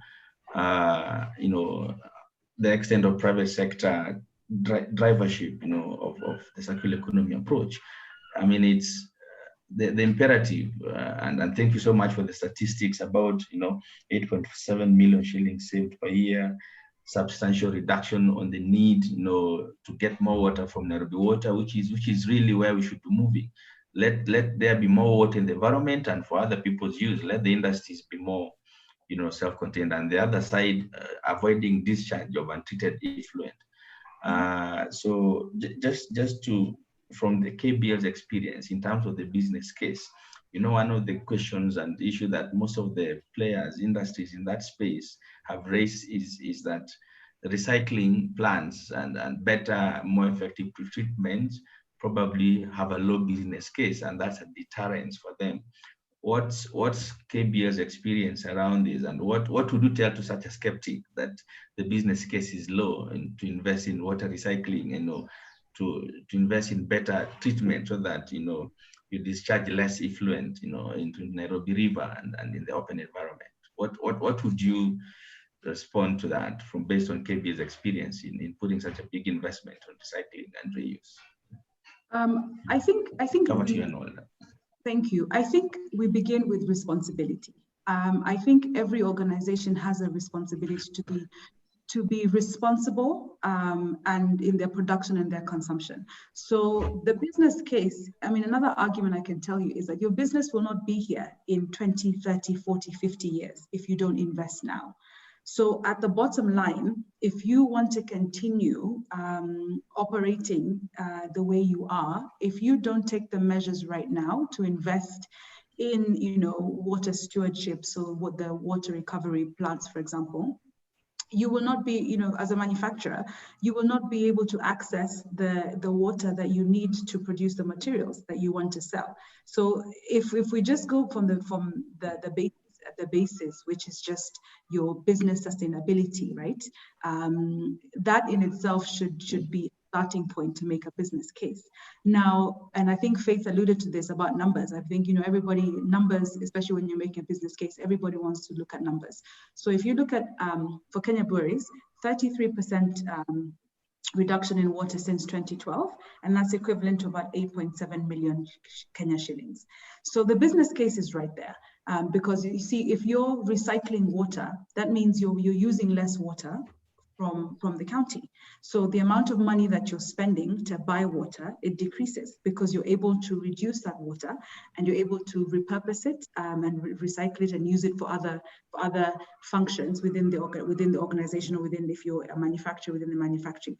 the extent of private sector drivership, of the circular economy approach. I mean, it's the imperative, and thank you so much for the statistics about 8.7 million shillings saved per year, substantial reduction on the need to get more water from Nairobi Water, which is really where we should be moving. Let there be more water in the environment and for other people's use. Let the industries be more self-contained, and the other side, avoiding discharge of untreated effluent. So just to, from the KBL's experience in terms of the business case, one of the questions and issue that most of the players, industries in that space have raised is that recycling plants and better, more effective treatment probably have a low business case, and that's a deterrence for them. What's KBL's experience around this, and what would you tell to such a skeptic that the business case is low and to invest in water recycling, to invest in better treatment so that you discharge less effluent into Nairobi River and in the open environment? What would you respond to that from based on KBL's experience in putting such a big investment on recycling and reuse? I think Over to you and all that. Thank you. I think we begin with responsibility. I think every organization has a responsibility to be responsible and in their production and their consumption. So the business case, I mean, another argument I can tell you is that your business will not be here in 20, 30, 40, 50 years if you don't invest now. So at the bottom line, if you want to continue operating the way you are, if you don't take the measures right now to invest in, water stewardship, so what the water recovery plants, for example, you will not be, as a manufacturer, you will not be able to access the water that you need to produce the materials that you want to sell. So if we just go from the basis, which is just your business sustainability, right? That in itself should be a starting point to make a business case. Now, and I think Faith alluded to this about numbers. I think, everybody, numbers, especially when you're making a business case, everybody wants to look at numbers. So if you look at, for Kenya Breweries, 33% reduction in water since 2012, and that's equivalent to about 8.7 million Kenya shillings. So the business case is right there. Because you see, if you're recycling water, that means you're using less water from the county. So the amount of money that you're spending to buy water, it decreases because you're able to reduce that water and you're able to repurpose it and recycle it and use it for other functions within the organization, or if you're a manufacturer, within the manufacturing.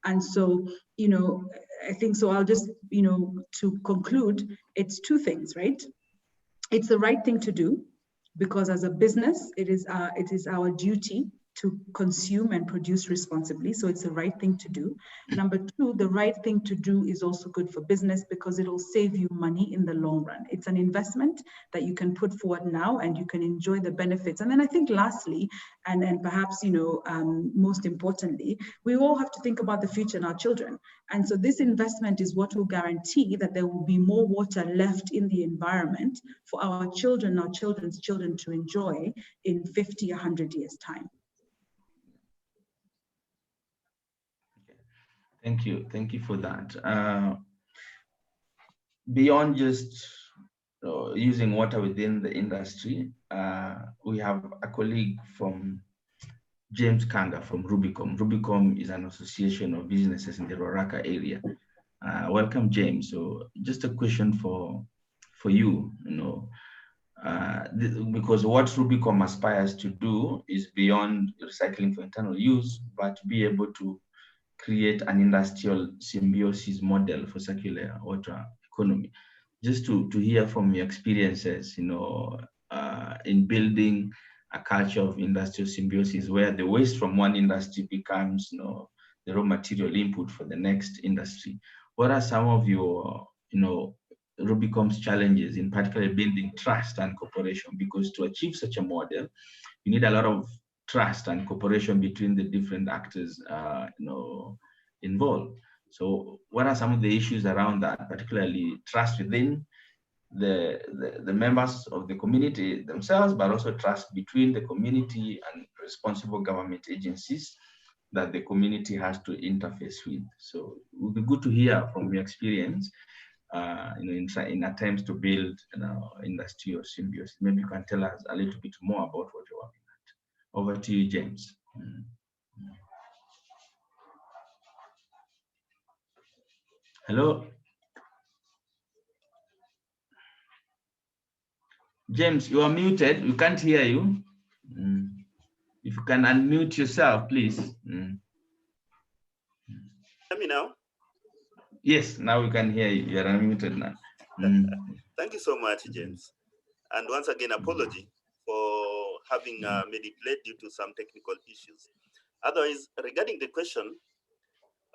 And so, I think so. I'll just, to conclude, it's two things, right? It's the right thing to do, because as a business, it is our duty to consume and produce responsibly. So it's the right thing to do. Number two, the right thing to do is also good for business because it'll save you money in the long run. It's an investment that you can put forward now and you can enjoy the benefits. And then I think lastly, and perhaps, most importantly, we all have to think about the future and our children. And so this investment is what will guarantee that there will be more water left in the environment for our children, our children's children to enjoy in 50, 100 years' time. Thank you for that. Beyond just using water within the industry, we have a colleague from James Kanga from Rubicom. Rubicom is an association of businesses in the Ruaraka area. Welcome, James. So just a question for you, because what Rubicom aspires to do is beyond recycling for internal use, but to be able to create an industrial symbiosis model for circular water economy. Just to hear from your experiences, in building a culture of industrial symbiosis where the waste from one industry becomes, the raw material input for the next industry. What are some of your, Rubicom's challenges in particular building trust and cooperation? Because to achieve such a model, you need a lot of trust and cooperation between the different actors, involved. So what are some of the issues around that, particularly trust within the members of the community themselves, but also trust between the community and responsible government agencies that the community has to interface with? So it would be good to hear from your experience, in attempts to build, industrial symbiosis. Maybe you can tell us a little bit more about what you're working at. Over to you, James. Hello. James, you are muted. We can't hear you. If you can unmute yourself, please. Hear me now? Yes, now we can hear you. You are unmuted now. Thank you so much, James. And once again, apology for having made it late due to some technical issues. Otherwise, regarding the question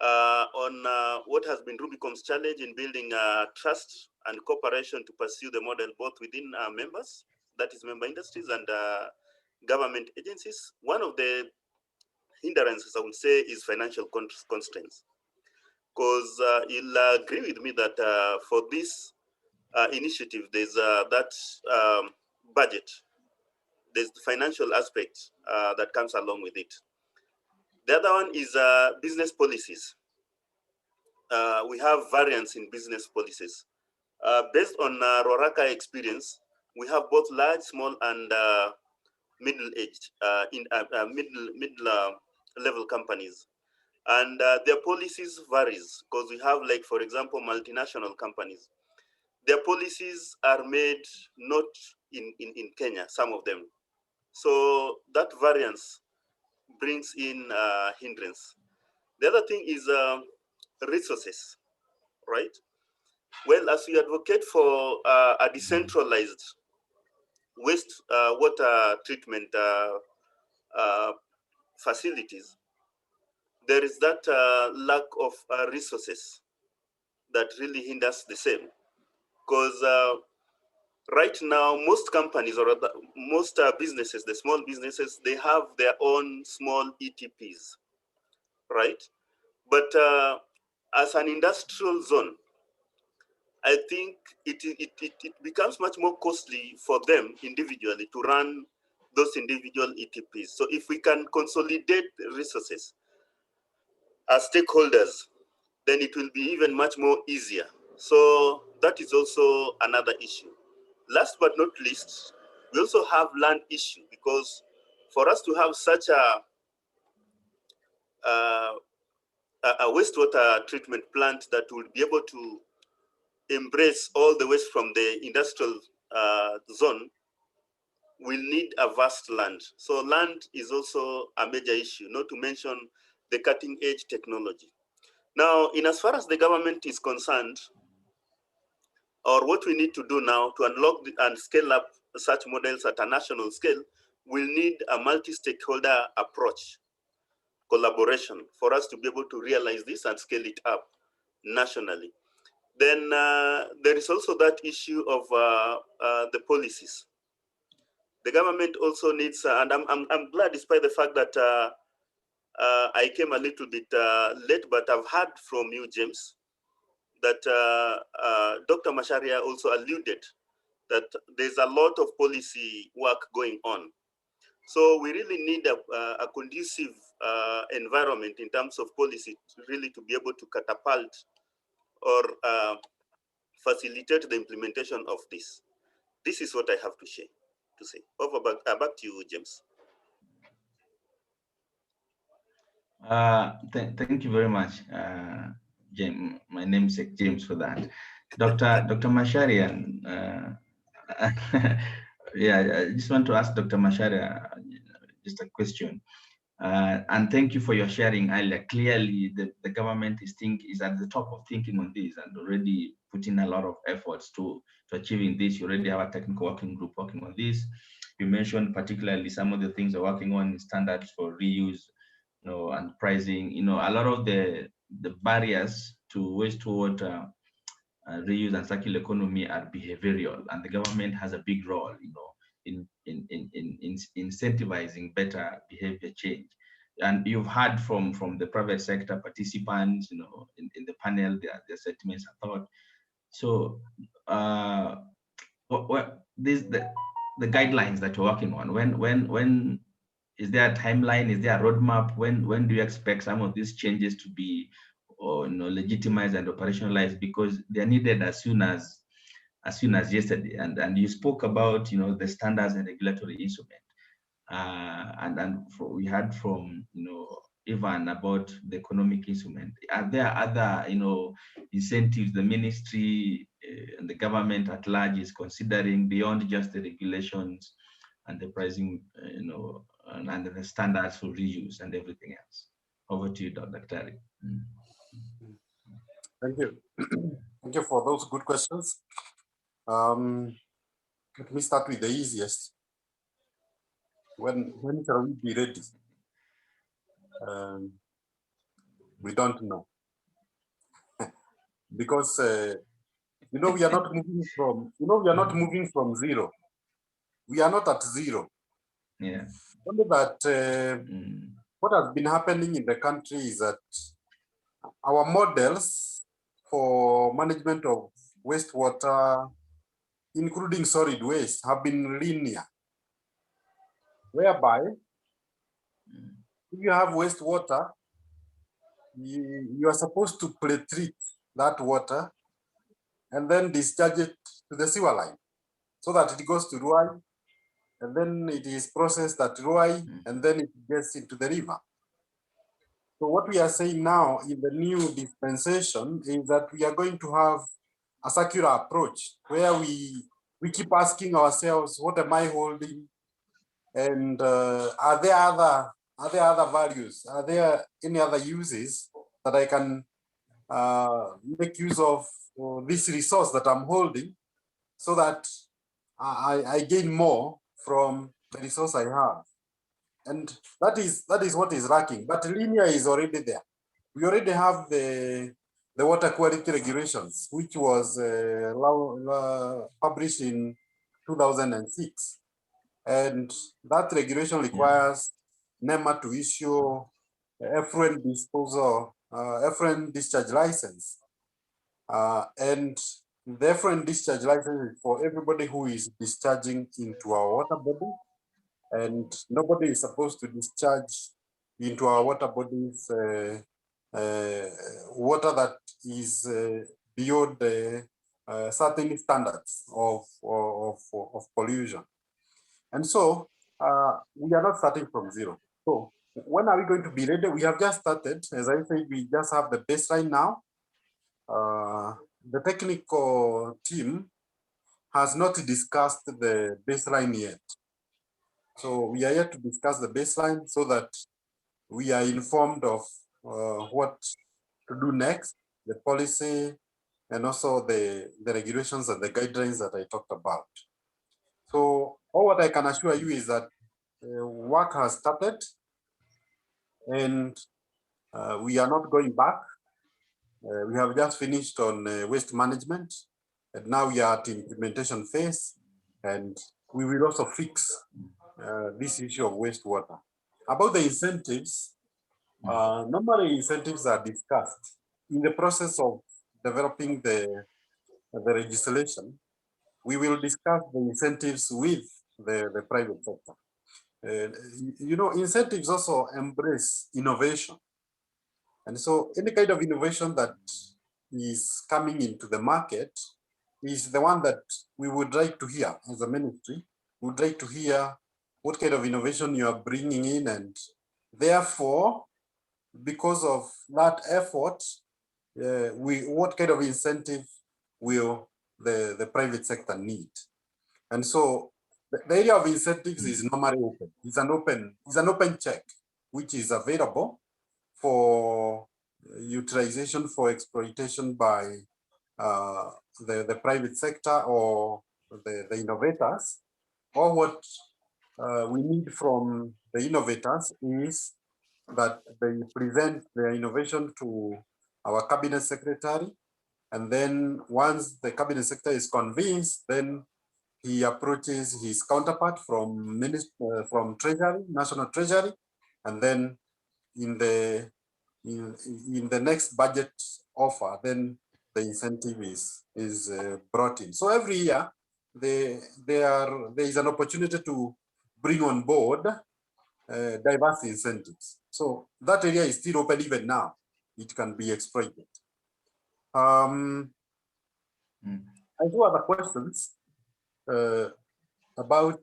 on what has been Rubicom's challenge in building trust and cooperation to pursue the model both within members, that is member industries, and government agencies, one of the hindrances, I would say, is financial constraints. Because you'll agree with me that for this initiative, there's that budget, there's the financial aspect that comes along with it. The other one is business policies. We have variance in business policies. Based on Roraka experience, we have both large, small, and middle-aged, middle-level companies. And their policies varies because we have, like, for example, multinational companies. Their policies are made not in Kenya, some of them. So that variance brings in hindrance. The other thing is resources, right? Well, as we advocate for a decentralized waste water treatment facilities, there is that lack of resources that really hinders the same. Because right now, most companies or most businesses, the small businesses, they have their own small ETPs, right? But as an industrial zone, I think it becomes much more costly for them individually to run those individual ETPs. So if we can consolidate resources as stakeholders, then it will be even much more easier. So that is also another issue. Last but not least, we also have land issue, because for us to have such a wastewater treatment plant that will be able to embrace all the waste from the industrial zone, we'll need a vast land. So land is also a major issue, not to mention the cutting edge technology. Now, in as far as the government is concerned, or what we need to do now to unlock and scale up such models at a national scale, we'll need a multi-stakeholder approach, collaboration, for us to be able to realize this and scale it up nationally. Then there is also that issue of the policies. The government also needs, and I'm glad, despite the fact that I came a little bit late, but I've heard from you, James, that Dr. Macharia also alluded that there's a lot of policy work going on. So we really need a conducive environment in terms of policy really to be able to catapult or facilitate the implementation of this. This is what I have to say. Over back to you, James. Thank you very much, James. My namesake James for that. Dr. Masharian, yeah, I just want to ask Dr. Masharia just a question. And thank you for your sharing earlier. Clearly, the government is at the top of thinking on this and already putting a lot of efforts to achieving this. You already have a technical working group working on this. You mentioned particularly some of the things they're working on, standards for reuse, and pricing. A lot of the barriers to wastewater reuse and circular economy are behavioral, and the government has a big role, in incentivizing better behavior change. And you've heard from the private sector participants, in the panel, their sentiments and thought. So, what the guidelines that you're working on? When is there a timeline? Is there a roadmap? When do you expect some of these changes to be, legitimized and operationalized? Because they're needed as soon as yesterday. And you spoke about, the standards and regulatory instrument. We heard from, Ivan about the economic instrument. Are there other, incentives the ministry and the government at large is considering beyond just the regulations and the pricing, and the standards for reuse and everything else? Over to you, Dr. Tari. Thank you. Thank you for those good questions. Let me start with the easiest. When shall we be ready? We don't know. Because we are not moving from zero. We are not at zero. Yeah. Only that what has been happening in the country is that our models for management of wastewater, including solid waste, have been linear, whereby if you have wastewater, you are supposed to pre-treat that water and then discharge it to the sewer line so that it goes to Ruai, and then it is processed at Ruai, and then it gets into the river. So what we are saying now in the new dispensation is that we are going to have a circular approach where we keep asking ourselves, what am I holding? And are there other values? Are there any other uses that I can make use of this resource that I'm holding so that I gain more from the resource I have? And that is what is lacking. But linear is already there. We already have the water quality regulations, which was published in 2006. And that regulation requires NEMA to issue effluent disposal, effluent discharge license. And the effluent discharge license is for everybody who is discharging into our water body. And nobody is supposed to discharge into our water bodies water that is beyond the certain standards of pollution. And so we are not starting from zero. So when are we going to be ready? We have just started. As I said, we just have the baseline now. The technical team has not discussed the baseline yet. So we are yet to discuss the baseline so that we are informed of what to do next, the policy, and also the regulations and the guidelines that I talked about. So all what I can assure you is that work has started, and we are not going back. We have just finished on waste management, and now we are at implementation phase, and we will also fix this issue of wastewater. About the incentives, normally incentives are discussed in the process of developing the legislation. We will discuss the incentives with the private sector. Incentives also embrace innovation. And so any kind of innovation that is coming into the market is the one that we would like to hear as a ministry. We would like to hear what kind of innovation you are bringing in, and therefore, because of that effort, what kind of incentive will the private sector need? And so the area of incentives is normally open. It's an open check. which is available for utilization for exploitation by the private sector or the innovators, or what we need from the innovators is that they present their innovation to our cabinet secretary. And then once the cabinet secretary is convinced, then he approaches his counterpart from Treasury, National Treasury, and then in the next budget offer, then the incentive is brought in. So every year there is an opportunity to bring on board diverse incentives. So that area is still open even now. It can be exploited. I do have questions about.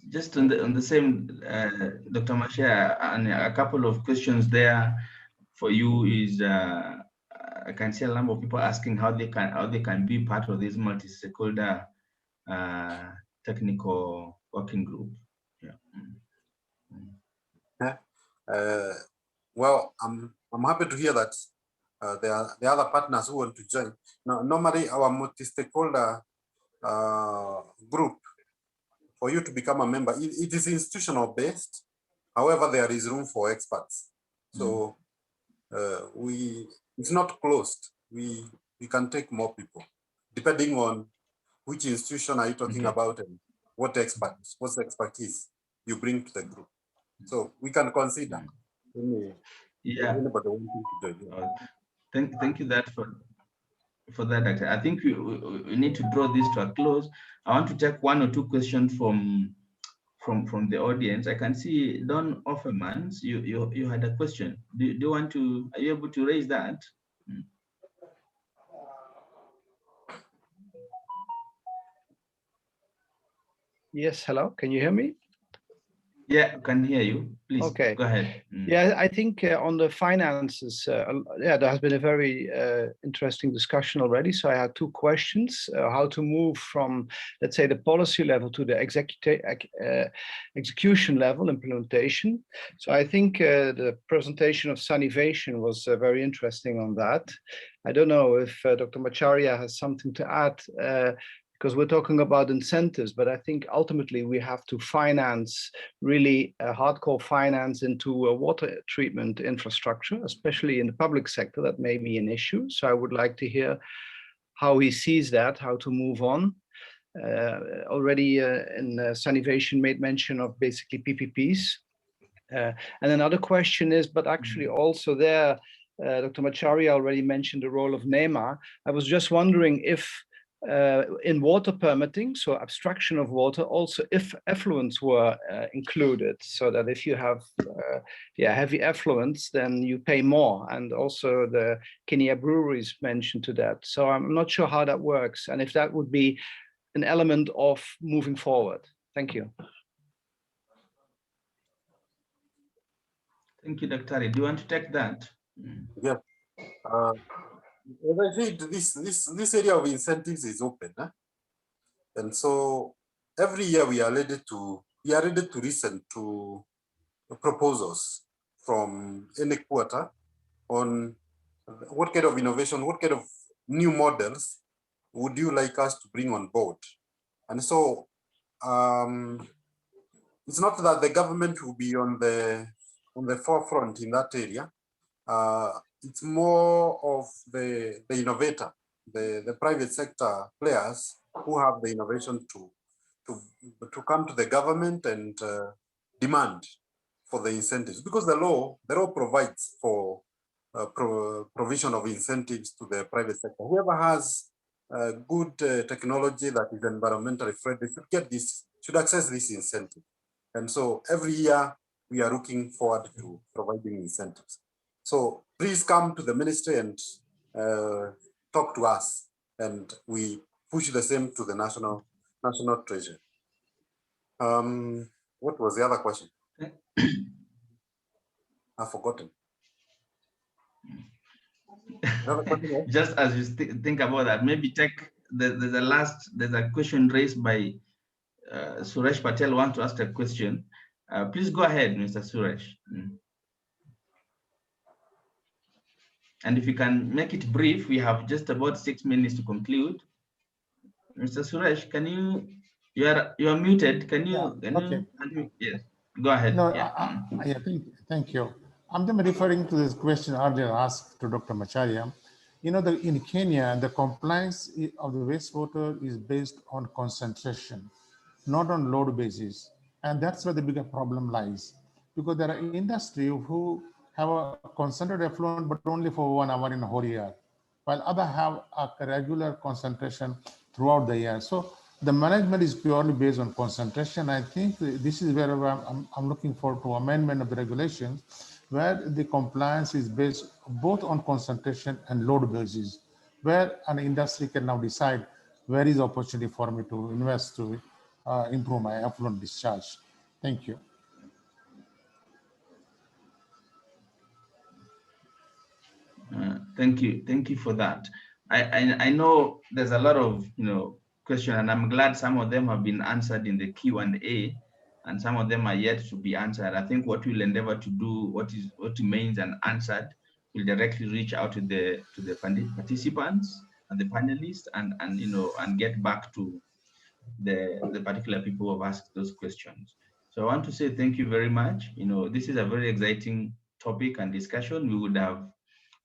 Just on the same, Dr. Mashia, and a couple of questions there for you is I can see a number of people asking how they can be part of this multi-stakeholder technical working group. Well, I'm happy to hear that there are other partners who want to join. Now, normally our multi-stakeholder group, for you to become a member, it is institutional based. However, there is room for experts. So it's not closed. We can take more people, depending on which institution are you talking about and what's the expertise you bring to the group. So we can consider anybody wanting to join. Thank you for that, Doctor. I think we need to draw this to a close. I want to take one or two questions from the audience. I can see Don Offermans, you had a question. Do you want to, are you able to raise that? Yes, hello, can you hear me? Yeah, I can hear you. Please, okay. Go ahead. Yeah, I think on the finances, there has been a very interesting discussion already. So I had two questions: how to move from, let's say, the policy level to the execution level, implementation. So I think the presentation of Sanivation was very interesting on that. I don't know if Dr. Macharia has something to add, because we're talking about incentives, but I think ultimately we have to finance, really hardcore finance into a water treatment infrastructure, especially in the public sector. That may be an issue. So I would like to hear how he sees that, how to move on. Already in Sanivation made mention of basically PPPs. And another question is, but actually also there, Dr. Macharia already mentioned the role of NEMA. I was just wondering if in water permitting, so abstraction of water, also if effluents were included, so that if you have heavy effluents, then you pay more. And also the Kenya breweries mentioned to that. So I'm not sure how that works and if that would be an element of moving forward. Thank you. Thank you, Dr. Do you want to take that? Yeah. As I said, this area of incentives is open, and so every year we are ready to listen to proposals from any quarter on what kind of innovation, what kind of new models would you like us to bring on board. And so it's not that the government will be on the forefront in that area. It's more of the innovator, the private sector players who have the innovation to come to the government and demand for the incentives, because the law provides for provision of incentives to the private sector. Whoever has good technology that is environmentally friendly should access this incentive. And so every year we are looking forward to providing incentives. So please come to the ministry and talk to us, and we push the same to the national treasury. What was the other question? I've forgotten. Just as you think about that, maybe take there's a question raised by Suresh Patel wants to ask a question. Please go ahead, Mr. Suresh. And if you can make it brief, we have just about 6 minutes to conclude. Mr. Suresh, can you are muted? Can you? Yes, go ahead. No, Yeah. thank you. I'm just referring to this question earlier asked to Dr. Macharia. You know, in Kenya, the compliance of the wastewater is based on concentration, not on load basis. And that's where the bigger problem lies. Because there are industry who have a concentrated effluent, but only for 1 hour in a whole year, while others have a regular concentration throughout the year. So the management is purely based on concentration. I think this is where I'm looking forward to amendment of the regulations, where the compliance is based both on concentration and load basis, where an industry can now decide where is the opportunity for me to invest to improve my effluent discharge. Thank you. Thank you for that. I know there's a lot of questions, and I'm glad some of them have been answered in the Q&A, and some of them are yet to be answered. I think what we'll endeavor to do, what remains unanswered, will directly reach out to the participants and the panelists, and get back to the particular people who have asked those questions. So I want to say thank you very much. This is a very exciting topic and discussion. We would have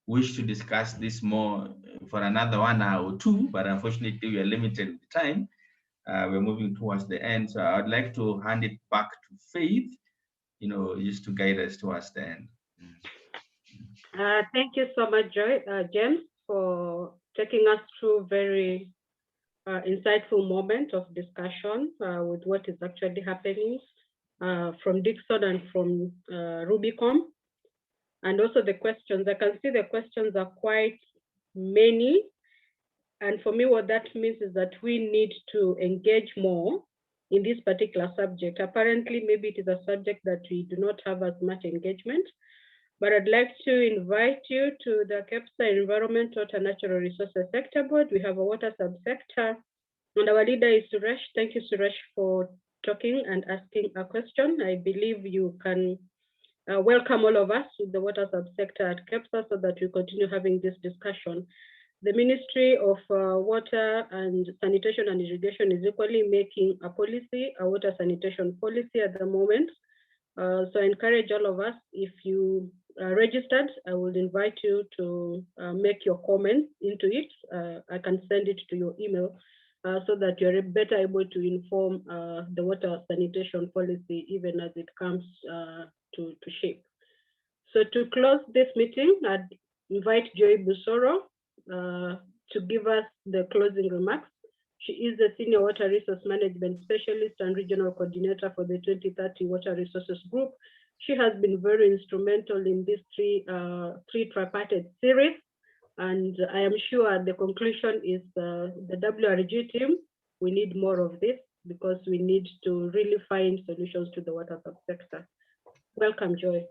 wished to discuss this more for another 1 hour or 2, but unfortunately we are limited with time. We're moving towards the end, so I'd like to hand it back to Faith, just to guide us towards the end. Thank you so much, James, for taking us through very insightful moment of discussion with what is actually happening from Dixon and from Rubicon. And also the questions, I can see the questions are quite many. And for me, what that means is that we need to engage more in this particular subject. Apparently, maybe it is a subject that we do not have as much engagement, but I'd like to invite you to the KEPSA Environment, Water and Natural Resources Sector Board. We have a water subsector, and our leader is Suresh. Thank you, Suresh, for talking and asking a question. I believe you can welcome all of us to the water subsector at KEPSA so that we continue having this discussion. The Ministry of Water and Sanitation and Irrigation is equally making a policy, a water sanitation policy at the moment. So I encourage all of us, if you are registered, I will invite you to make your comments into it. I can send it to your email so that you're better able to inform the water sanitation policy even as it comes to shape. So to close this meeting, I'd invite Joy Busoro to give us the closing remarks. She is the Senior Water Resource Management Specialist and Regional Coordinator for the 2030 Water Resources Group. She has been very instrumental in this three tripartite series. And I am sure the conclusion is the WRG team. We need more of this because we need to really find solutions to the water subsector. Welcome, Joy.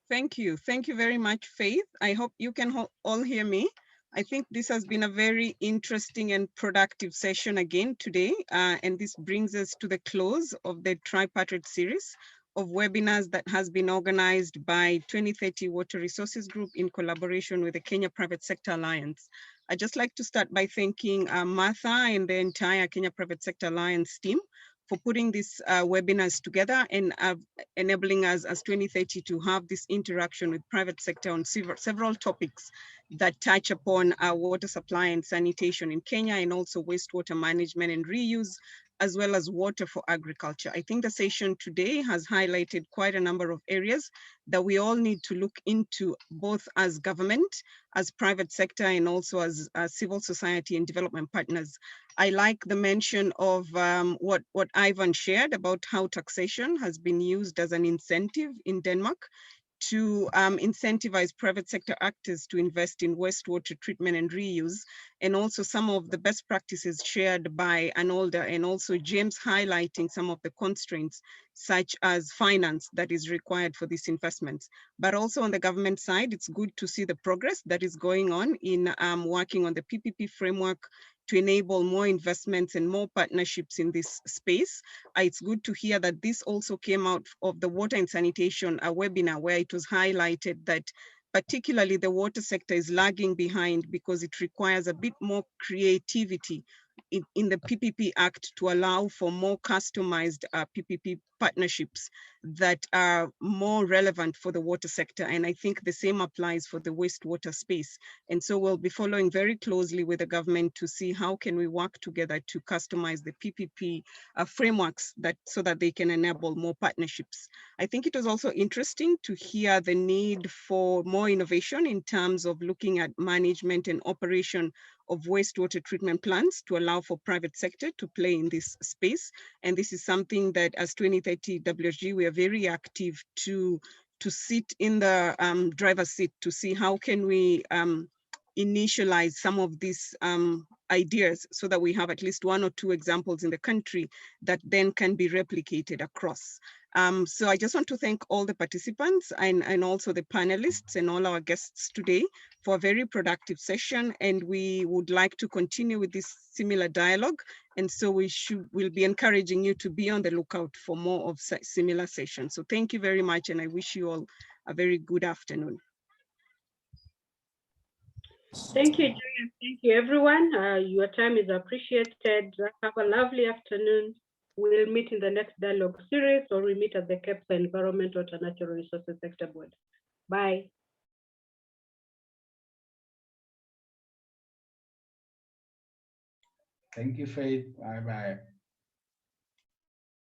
Thank you. Thank you very much, Faith. I hope you can all hear me. I think this has been a very interesting and productive session again today. And this brings us to the close of the tripartite series of webinars that has been organized by 2030 Water Resources Group in collaboration with the Kenya Private Sector Alliance. I'd just like to start by thanking Martha and the entire Kenya Private Sector Alliance team for putting these webinars together and enabling us as 2030 to have this interaction with private sector on several topics that touch upon water supply and sanitation in Kenya, and also wastewater management and reuse, as well as water for agriculture. I think the session today has highlighted quite a number of areas that we all need to look into, both as government, as private sector, and also as civil society and development partners. I like the mention of what Ivan shared about how taxation has been used as an incentive in Denmark to incentivize private sector actors to invest in wastewater treatment and reuse, and also some of the best practices shared by Arnolda, and also James highlighting some of the constraints such as finance that is required for these investments. But also on the government side, it's good to see the progress that is going on in working on the PPP framework to enable more investments and more partnerships in this space. It's good to hear that this also came out of the water and sanitation webinar, where it was highlighted that particularly the water sector is lagging behind because it requires a bit more creativity in the PPP Act to allow for more customized PPP partnerships that are more relevant for the water sector. And I think the same applies for the wastewater space. And so we'll be following very closely with the government to see how can we work together to customize the PPP frameworks so that they can enable more partnerships. I think it was also interesting to hear the need for more innovation in terms of looking at management and operation of wastewater treatment plants to allow for private sector to play in this space. And this is something that as 2030 WSG, we are very active to sit in the driver's seat to see how can we initialize some of these ideas so that we have at least 1 or 2 examples in the country that then can be replicated across. So I just want to thank all the participants and also the panelists and all our guests today for a very productive session. And we would like to continue with this similar dialogue. And so we'll be encouraging you to be on the lookout for more of similar sessions. So thank you very much. And I wish you all a very good afternoon. Thank you, Joy, and thank you, everyone. Your time is appreciated. Have a lovely afternoon. We'll meet in the next dialogue series, or we meet at the KEPSA Environment, Water, Natural Resources Sector Board. Bye. Thank you, Faith. Bye-bye.